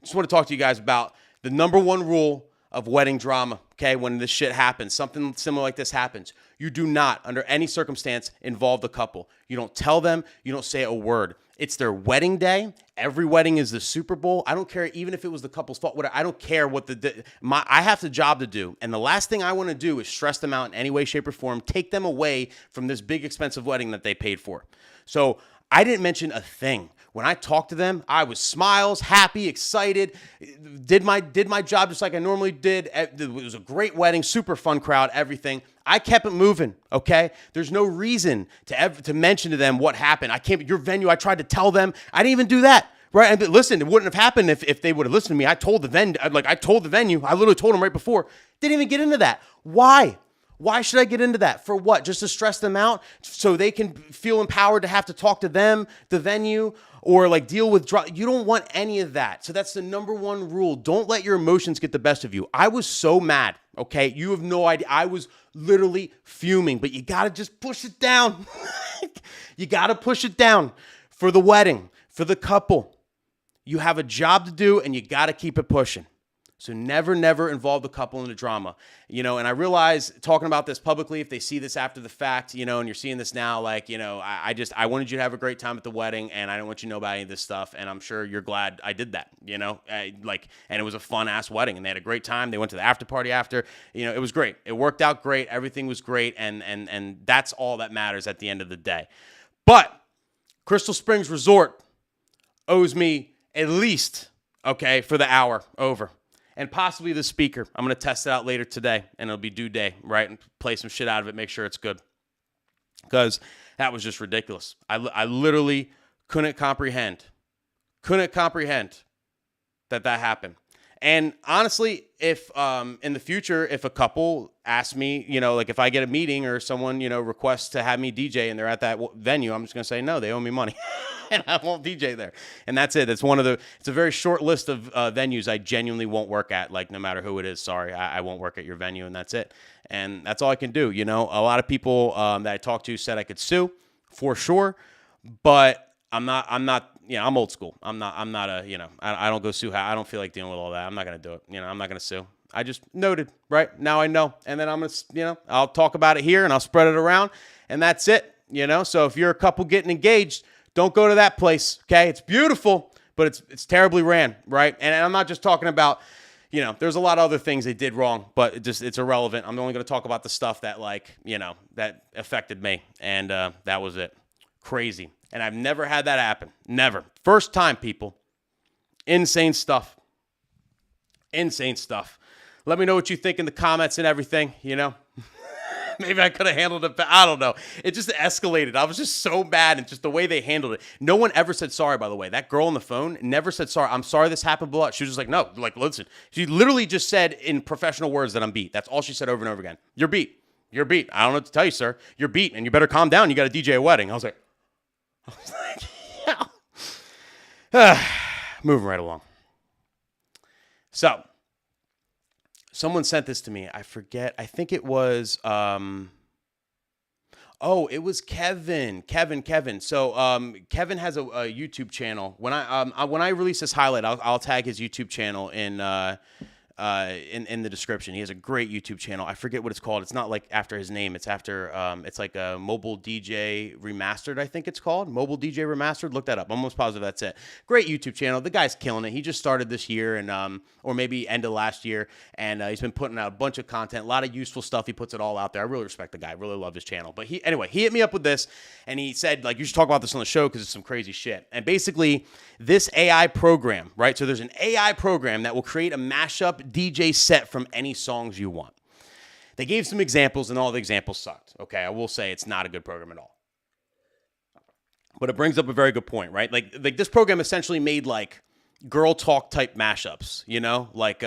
just want to talk to you guys about the number one rule of wedding drama, okay? When this shit happens, something similar like this happens, you do not, under any circumstance, involve the couple. You don't tell them. You don't say a word. It's their wedding day. Every wedding is the Super Bowl. I don't care, even if it was the couple's fault. Whatever. I don't care what I have the job to do. And the last thing I want to do is stress them out in any way, shape, or form, take them away from this big, expensive wedding that they paid for. So I didn't mention a thing. When I talked to them, I was smiles, happy, excited, did my job just like I normally did. It was a great wedding, super fun crowd, everything. I kept it moving, okay? There's no reason to mention to them what happened. Your venue, I tried to tell them. I didn't even do that, right? And listen, it wouldn't have happened if they would have listened to me. I told the venue. I literally told them right before. Didn't even get into that. Why? Why should I get into that? For what? Just to stress them out so they can feel empowered to have to talk to them, the venue, or like deal with you don't want any of that. So that's the number one rule. Don't let your emotions get the best of you. I was so mad, okay? You have no idea. I was literally fuming, but you got to just push it down. You got to push it down for the wedding, for the couple. You have a job to do and you got to keep it pushing. So never involve the couple in the drama, and I realize talking about this publicly, if they see this after the fact, and you're seeing this now, like, I wanted you to have a great time at the wedding and I don't want you to know about any of this stuff. And I'm sure you're glad I did that, and it was a fun ass wedding and they had a great time. They went to the after party after, it was great. It worked out great. Everything was great. And that's all that matters at the end of the day. But Crystal Springs Resort owes me at least, okay, for the hour over. And possibly the speaker. I'm going to test it out later today, and it'll be due day, right? And play some shit out of it, make sure it's good. Because that was just ridiculous. I literally couldn't comprehend that happened. And honestly, if in the future, if a couple asks me, like if I get a meeting or someone, requests to have me DJ and they're at that venue, I'm just going to say, no, they owe me money. And I won't DJ there. And that's it. It's a very short list of venues I genuinely won't work at, like no matter who it is. Sorry, I won't work at your venue, and that's it. And that's all I can do. A lot of people that I talked to said I could sue for sure, but I'm not, I'm old school. I'm not I don't go sue. I don't feel like dealing with all that. I'm not going to do it. I'm not going to sue. I just noted, right? Now I know. And then I'm going to, I'll talk about it here and I'll spread it around and that's it, So if you're a couple getting engaged, don't go to that place, okay? It's beautiful, but it's terribly ran, right? And I'm not just talking about, there's a lot of other things they did wrong, but it's irrelevant. I'm only going to talk about the stuff that that affected me, and that was it. Crazy. And I've never had that happen. Never. First time, people. Insane stuff. Insane stuff. Let me know what you think in the comments and everything, Maybe I could have handled it, but I don't know. It just escalated. I was just so mad, and just the way they handled it. No one ever said sorry, by the way. That girl on the phone never said sorry. I'm sorry this happened, blah. She was just like, no, listen. She literally just said in professional words that I'm beat. That's all she said over and over again. You're beat. You're beat. I don't know what to tell you, sir. You're beat, and you better calm down. You got a DJ a wedding. I was like, yeah. Moving right along. So, someone sent this to me. I forget. I think it was, it was Kevin. So, Kevin has a YouTube channel. When I release this highlight, I'll tag his YouTube channel in the description. He has a great YouTube channel. I forget what it's called. It's not like after his name. It's after, it's like a Mobile DJ Remastered, I think it's called. Mobile DJ Remastered. Look that up. I'm almost positive that's it. Great YouTube channel. The guy's killing it. He just started this year and, or maybe end of last year. And he's been putting out a bunch of content, a lot of useful stuff. He puts it all out there. I really respect the guy. I really love his channel. But he hit me up with this and he said, you should talk about this on the show because it's some crazy shit. And basically this AI program, right? So there's an AI program that will create a mashup DJ set from any songs you want. They gave some examples and all the examples sucked. Okay, I will say it's not a good program at all. But it brings up a very good point, right? Like this program essentially made like girl talk type mashups, you know, like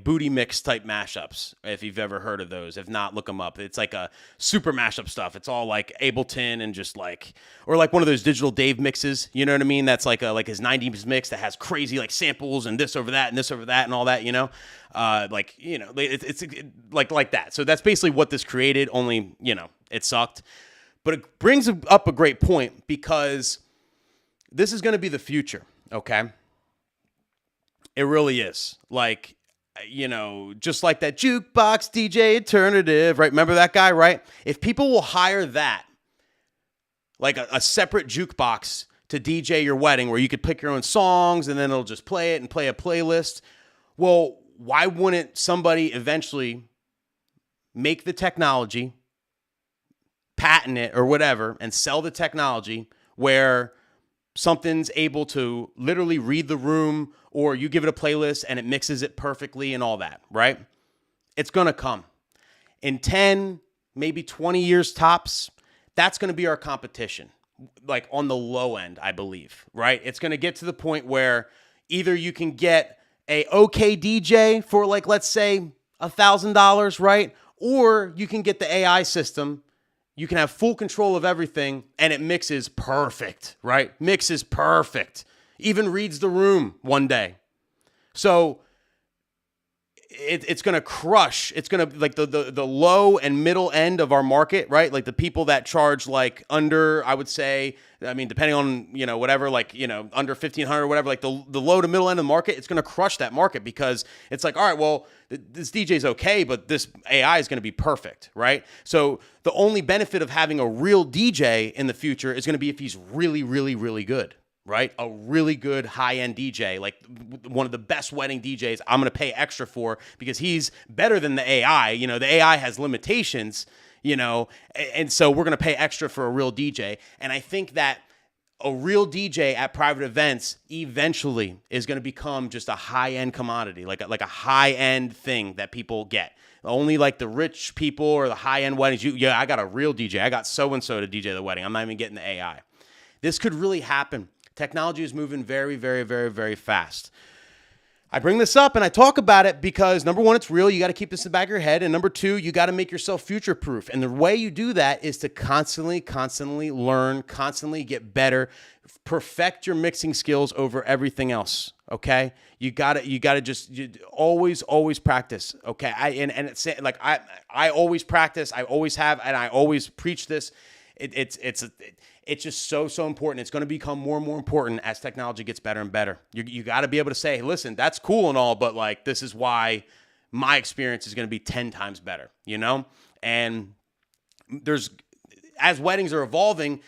booty mix type mashups. If you've ever heard of those, if not, look them up. It's like a super mashup stuff. It's all like Ableton and just like, or like one of those Digital Dave mixes. You know what I mean? That's like his 90s mix that has crazy like samples and this over that and this over that and all that. You know, like you know, it's like that. So that's basically what this created. Only you know, it sucked. But it brings up a great point because this is going to be the future, okay? It really is. Like, you know, just like that jukebox DJ alternative, right? Remember that guy, right? If people will hire that, like a separate jukebox to DJ your wedding where you could pick your own songs and then it'll just play it and play a playlist, well, why wouldn't somebody eventually make the technology, patent it or whatever, and sell the technology where something's able to literally read the room or you give it a playlist and it mixes it perfectly and all that, right? It's going to come. In 10, maybe 20 years tops, that's going to be our competition, like on the low end, I believe, right? It's going to get to the point where either you can get a okay DJ for like, let's say $1,000, right? Or you can get the AI system. You can have full control of everything, and it mixes perfect, right? Mixes perfect. Even reads the room one day. So it's going to crush. It's going to, like, the low and middle end of our market, right? Like the people that charge, like, under, I would say, I mean, depending on, you know, whatever, like, you know, under 1,500 or whatever, like the low to middle end of the market, it's going to crush that market because it's like, all right, well, this DJ's okay, but this AI is going to be perfect, right? So the only benefit of having a real DJ in the future is going to be if he's really, really, really good, right? A really good high-end DJ, like one of the best wedding DJs I'm going to pay extra for because he's better than the AI. You know, the AI has limitations, you know, and so we're going to pay extra for a real DJ. And I think that a real DJ at private events eventually is going to become just a high-end commodity, like a high-end thing that people get. Only like the rich people or the high-end weddings. Yeah, I got a real DJ. I got so-and-so to DJ the wedding. I'm not even getting the AI. This could really happen. Technology is moving very, very, very, very fast. I bring this up and I talk about it because, number one, it's real. You got to keep this in the back of your head. And number two, you got to make yourself future-proof. And the way you do that is to constantly learn, constantly get better, perfect your mixing skills over everything else. Okay, you got to just always practice. Okay, it's like I always practice. I always have, and I always preach this. It's just so important. It's going to become more and more important as technology gets better and better. You got to be able to say, hey, listen, that's cool and all, but like this is why my experience is going to be 10 times better, you know? And as weddings are evolving,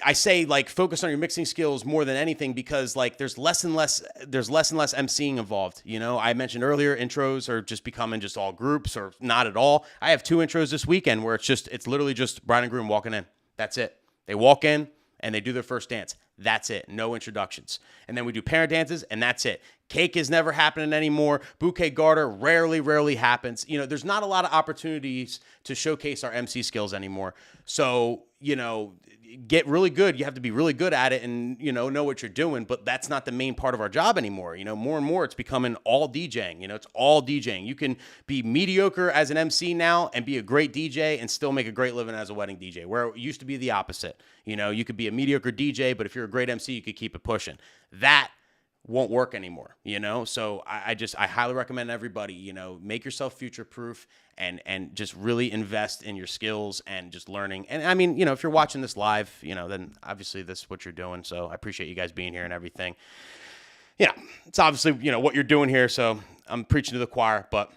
I say like focus on your mixing skills more than anything because like there's less and less emceeing involved. You know, I mentioned earlier intros are just becoming just all groups or not at all. I have 2 intros this weekend where it's literally just bride and groom walking in. That's it. They walk in and they do their first dance. That's it. No introductions. And then we do parent dances and that's it. Cake is never happening anymore. Bouquet garter rarely happens. You know, there's not a lot of opportunities to showcase our MC skills anymore. So, you know, get really good. You have to be really good at it and, you know what you're doing, but that's not the main part of our job anymore. You know, more and more it's becoming all DJing. You know, it's all DJing. You can be mediocre as an MC now and be a great DJ and still make a great living as a wedding DJ, where it used to be the opposite. You know, you could be a mediocre DJ, but if you're a great MC, you could keep it pushing. That won't work anymore, you know? So I highly recommend everybody, you know, make yourself future-proof and just really invest in your skills and just learning. And I mean, you know, if you're watching this live, you know, then obviously this is what you're doing. So I appreciate you guys being here and everything. You know, it's obviously, you know, what you're doing here. So I'm preaching to the choir, but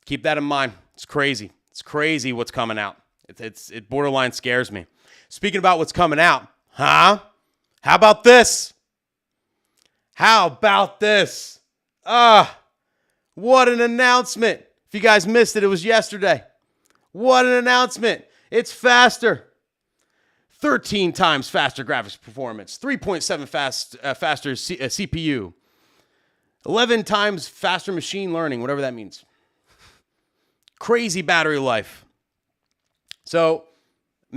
keep that in mind. It's crazy. It's crazy what's coming out. It borderline scares me. Speaking about what's coming out, huh? How about this? How about this? What an announcement. If you guys missed it, it was yesterday. What an announcement. It's faster. 13 times faster graphics performance. 3.7 faster CPU. 11 times faster machine learning, whatever that means. Crazy battery life. So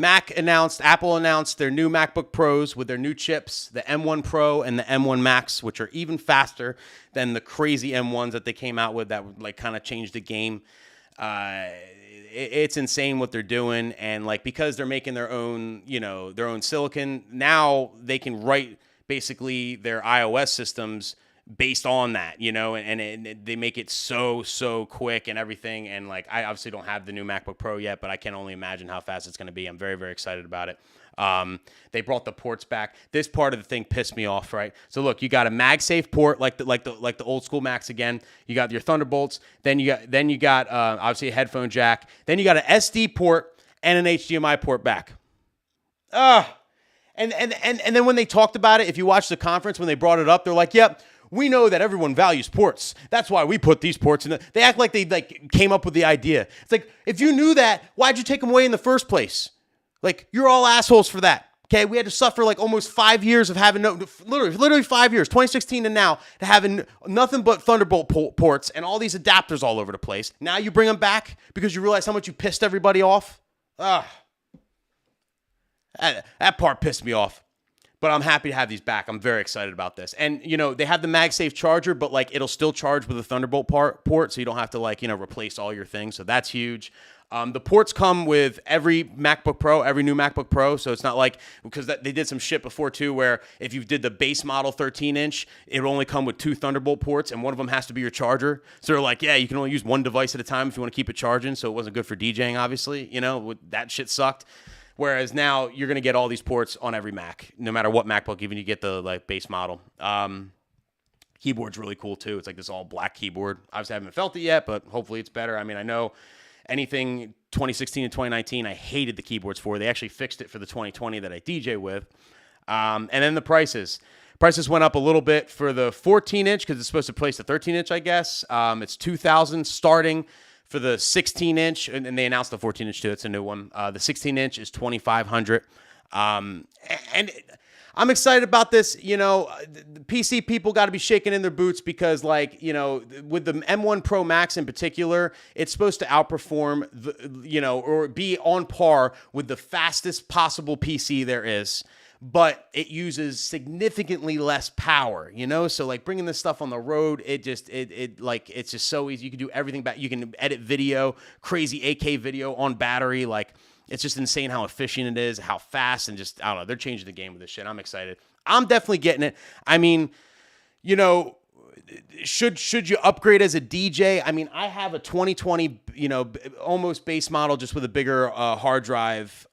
Apple announced their new MacBook Pros with their new chips, the M1 Pro and the M1 Max, which are even faster than the crazy M1s that they came out with that like kind of changed the game. It's insane what they're doing, and like because they're making their own, their own silicon, now they can write basically their iOS systems based on that, and they make it so quick and everything. And like, I obviously don't have the new MacBook Pro yet, but I can only imagine how fast it's going to be. I'm very, very excited about it. They brought the ports back. This part of the thing pissed me off, right? So look, you got a MagSafe port, like the old school Macs again. You got your Thunderbolts. Then you got obviously a headphone jack. Then you got an SD port and an HDMI port back. And then when they talked about it, if you watch the conference when they brought it up, they're like, "Yep. We know that everyone values ports. That's why we put these ports in." They act like they came up with the idea. It's like, if you knew that, why'd you take them away in the first place? Like, you're all assholes for that. Okay, we had to suffer like almost 5 years of having literally 5 years, 2016 to now, to having nothing but Thunderbolt ports and all these adapters all over the place. Now you bring them back because you realize how much you pissed everybody off. That part pissed me off. But I'm happy to have these back. I'm very excited about this. And, they have the MagSafe charger, but, like, it'll still charge with a Thunderbolt port, so you don't have to, like, replace all your things. So that's huge. The ports come with every MacBook Pro, every new MacBook Pro. So it's not like, because they did some shit before, too, where if you did the base model 13-inch, it would only come with 2 Thunderbolt ports, and one of them has to be your charger. So they're like, yeah, you can only use one device at a time if you want to keep it charging. So it wasn't good for DJing, obviously. That shit sucked. Whereas now you're going to get all these ports on every Mac, no matter what MacBook, even you get the base model. Keyboard's really cool too. It's like this all black keyboard. Obviously I haven't felt it yet, but hopefully it's better. I mean, I know anything 2016 and 2019, I hated the keyboards for. They actually fixed it for the 2020 that I DJ with. And then the prices. Prices went up a little bit for the 14-inch because it's supposed to replace the 13-inch, I guess. It's $2,000 starting. For the 16-inch, and they announced the 14-inch too. It's a new one. The 16-inch is $2,500. And I'm excited about this. The PC people got to be shaking in their boots because, with the M1 Pro Max in particular, it's supposed to outperform or be on par with the fastest possible PC there is. But it uses significantly less power, So like bringing this stuff on the road, it's just so easy. You can do everything back. You can edit video, crazy 8K video on battery. Like, it's just insane how efficient it is, how fast, and just, I don't know. They're changing the game with this shit. I'm excited. I'm definitely getting it. I mean, should you upgrade as a DJ? I mean, I have a 2020, almost base model, just with a bigger hard drive.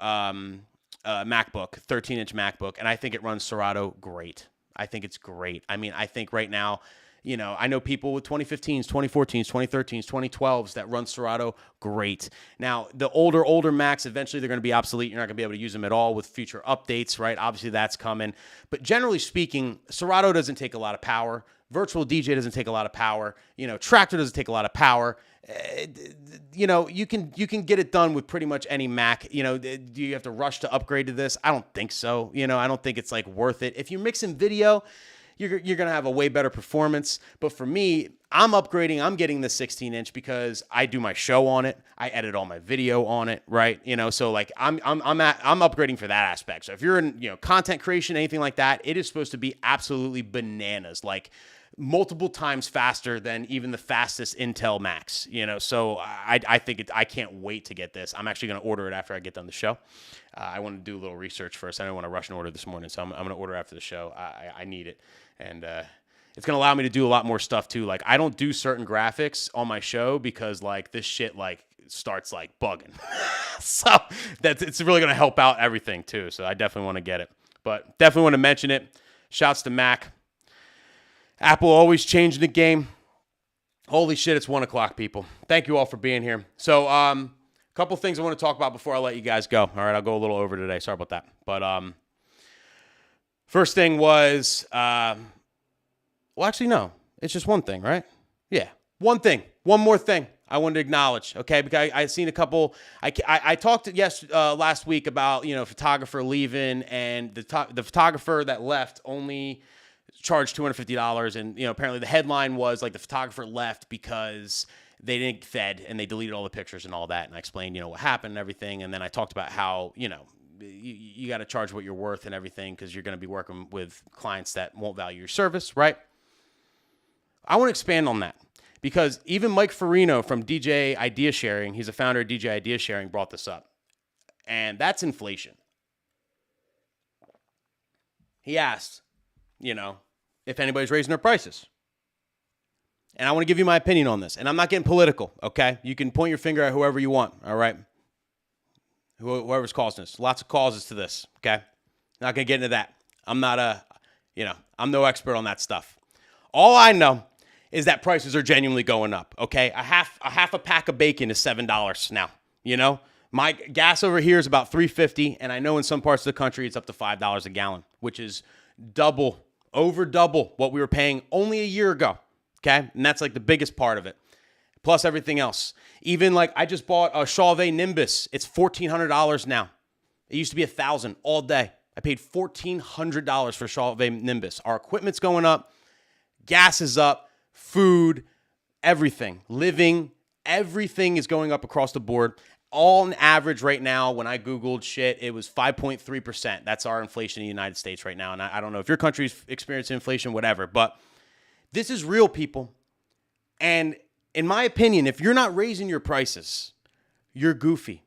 MacBook, 13-inch MacBook, and I think it runs Serato great. I think it's great. I mean, I think right now, I know people with 2015s, 2014s, 2013s, 2012s that run Serato great. Now, the older Macs, eventually they're going to be obsolete. You're not going to be able to use them at all with future updates, right? Obviously, that's coming. But generally speaking, Serato doesn't take a lot of power. Virtual DJ doesn't take a lot of power. Tractor doesn't take a lot of power. You can get it done with pretty much any Mac. Do you have to rush to upgrade to this? I don't think so. I don't think it's like worth it. If you're mixing video, you're going to have a way better performance. But for me, I'm upgrading. I'm getting the 16-inch because I do my show on it. I edit all my video on it, right? So like I'm upgrading for that aspect. So if you're in, content creation, anything like that, it is supposed to be absolutely bananas. Like, multiple times faster than even the fastest Intel Macs, so I think I can't wait to get this. I'm actually going to order it after I get done the show. I want to do a little research first. I don't want to rush and order this morning, so I'm going to order after the show. I need it, and it's going to allow me to do a lot more stuff too. Like, I don't do certain graphics on my show because like this shit like starts like bugging. So it's really going to help out everything too. So I definitely want to get it, but definitely want to mention it. Shouts to Mac. Apple always changing the game. Holy shit, it's 1 o'clock, people. Thank you all for being here. So, a couple things I want to talk about before I let you guys go. All right, I'll go a little over today. Sorry about that. But first thing was, well, actually, no. It's just one thing, right? Yeah, one thing. One more thing I wanted to acknowledge, okay? Because I seen a couple. I talked last week about photographer leaving, and the photographer that left only charged $250, and apparently the headline was like the photographer left because they didn't get fed and they deleted all the pictures and all that. And I explained, what happened and everything. And then I talked about how, you got to charge what you're worth and everything because you're going to be working with clients that won't value your service, right? I want to expand on that because even Mike Farino from DJ Idea Sharing, he's a founder of DJ Idea Sharing, brought this up. And that's inflation. He asked, if anybody's raising their prices. And I want to give you my opinion on this. And I'm not getting political, okay? You can point your finger at whoever you want, all right? Whoever's causing this. Lots of causes to this, okay? Not going to get into that. I'm not I'm no expert on that stuff. All I know is that prices are genuinely going up, okay? A half a pack of bacon is $7 now, My gas over here is about $3.50, and I know in some parts of the country it's up to $5 a gallon, which is over double what we were paying only a year ago, okay? And that's like the biggest part of it, plus everything else. Even like I just bought a Chauvet Nimbus. It's $1,400 now. It used to be $1,000 all day. I paid $1,400 for Chauvet Nimbus. Our equipment's going up, gas is up, food, everything, living, everything is going up across the board. All on average right now, when I Googled shit, it was 5.3%. That's our inflation in the United States right now. And I don't know if your country's experiencing inflation, whatever, but this is real, people. And in my opinion, if you're not raising your prices, you're goofy.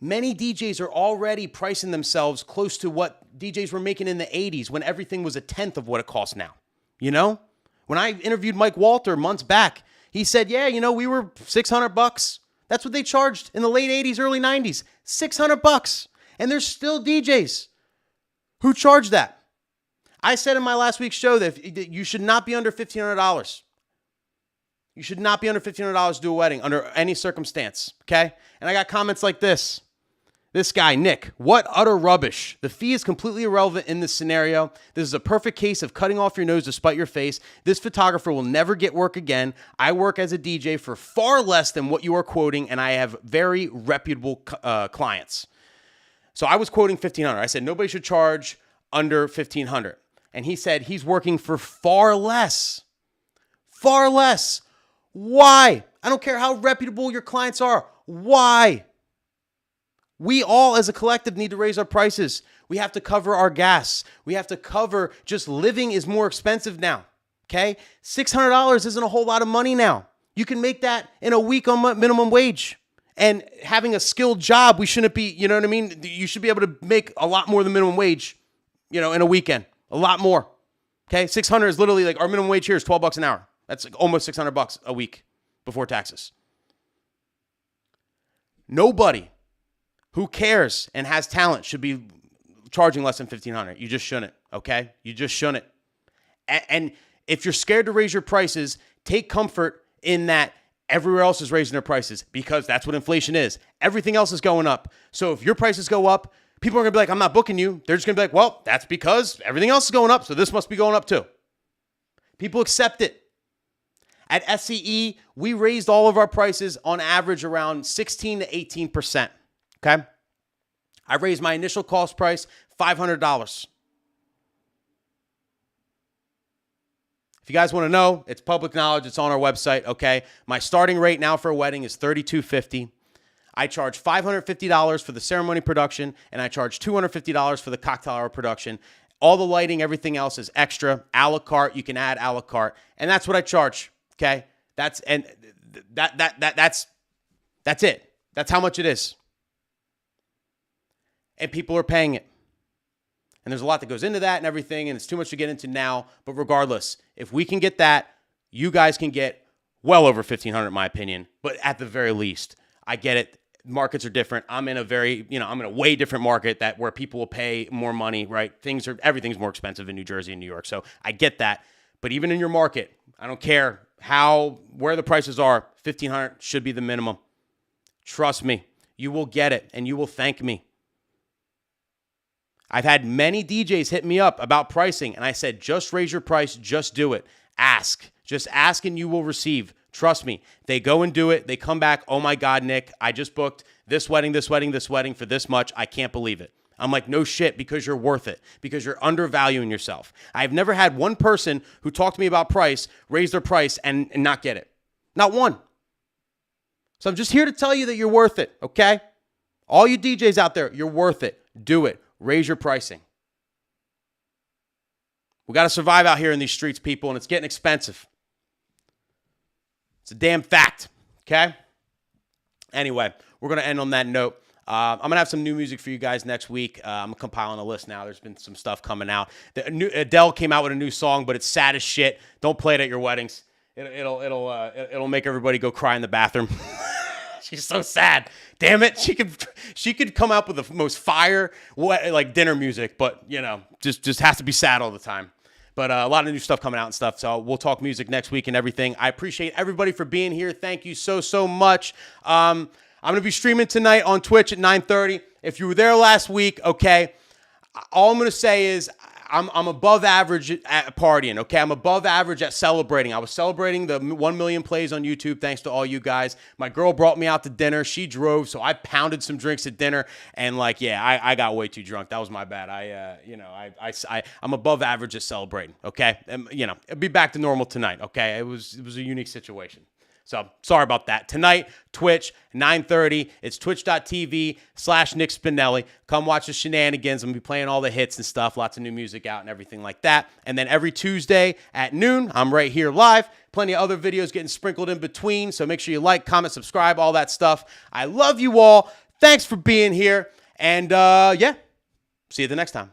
Many DJs are already pricing themselves close to what DJs were making in the 80s when everything was a tenth of what it costs now. When I interviewed Mike Walter months back, he said, yeah, we were $600. That's what they charged in the late 80s, early 90s, $600. And there's still DJs who charge that. I said in my last week's show that you should not be under $1,500. You should not be under $1,500 to do a wedding under any circumstance, okay? And I got comments like this. This guy, Nick, what utter rubbish. The fee is completely irrelevant in this scenario. This is a perfect case of cutting off your nose to spite your face. This photographer will never get work again. I work as a DJ for far less than what you are quoting, and I have very reputable clients. So I was quoting $1,500. I said nobody should charge under $1,500. And he said he's working for far less. Far less. Why? I don't care how reputable your clients are. Why? We all as a collective need to raise our prices. We have to cover our gas. We have to cover just living is more expensive now. Okay? $600 isn't a whole lot of money now. You can make that in a week on minimum wage. And having a skilled job, we shouldn't be, you know what I mean? You should be able to make a lot more than minimum wage, in a weekend. A lot more. Okay? 600 is literally like our minimum wage here is $12 an hour. That's like almost $600 a week before taxes. Nobody who cares and has talent should be charging less than $1,500. You just shouldn't, okay? You just shouldn't. And if you're scared to raise your prices, take comfort in that everywhere else is raising their prices because that's what inflation is. Everything else is going up. So if your prices go up, people are going to be like, I'm not booking you. They're just going to be like, well, that's because everything else is going up, so this must be going up too. People accept it. At SCE, we raised all of our prices on average around 16 to 18%. Okay? I raised my initial cost price $500. If you guys want to know, it's public knowledge. It's on our website, okay? My starting rate now for a wedding is $32.50. I charge $550 for the ceremony production, and I charge $250 for the cocktail hour production. All the lighting, everything else is extra, a la carte. You can add a la carte, and that's what I charge, okay? That's it. That's how much it is. And people are paying it. And there's a lot that goes into that and everything, and it's too much to get into now. But regardless, if we can get that, you guys can get well over $1,500 in my opinion. But at the very least, I get it. Markets are different. I'm in a way different market where people will pay more money, right? Everything's more expensive in New Jersey and New York. So I get that. But even in your market, I don't care where the prices are, $1,500 should be the minimum. Trust me, you will get it and you will thank me. I've had many DJs hit me up about pricing, and I said, just raise your price, just do it. Ask. Just ask and you will receive. Trust me. They go and do it. They come back, oh my God, Nick, I just booked this wedding for this much. I can't believe it. I'm like, no shit, because you're worth it, because you're undervaluing yourself. I've never had one person who talked to me about price, raise their price, and not get it. Not one. So I'm just here to tell you that you're worth it, okay? All you DJs out there, you're worth it. Do it. Raise your pricing. We got to survive out here in these streets, people, and it's getting expensive. It's a damn fact, okay? Anyway, we're going to end on that note. I'm going to have some new music for you guys next week. I'm compiling a list now. There's been some stuff coming out. Adele came out with a new song, but it's sad as shit. Don't play it at your weddings. It'll make everybody go cry in the bathroom. She's so sad. Damn it. She could come out with the most fire like dinner music, but just has to be sad all the time. But a lot of new stuff coming out and stuff. So we'll talk music next week and everything. I appreciate everybody for being here. Thank you so much. I'm going to be streaming tonight on Twitch at 9:30. If you were there last week, okay, all I'm going to say is I'm above average at partying, okay? I'm above average at celebrating. I was celebrating the 1 million plays on YouTube thanks to all you guys. My girl brought me out to dinner. She drove, so I pounded some drinks at dinner, and I got way too drunk. That was my bad. I'm above average at celebrating, okay? And, it'll be back to normal tonight, okay? It was a unique situation. So, sorry about that. Tonight, Twitch, 9:30. It's twitch.tv/Nick Spinelli. Come watch the shenanigans. I'm going to be playing all the hits and stuff. Lots of new music out and everything like that. And then every Tuesday at noon, I'm right here live. Plenty of other videos getting sprinkled in between. So, make sure you like, comment, subscribe, all that stuff. I love you all. Thanks for being here. And, see you the next time.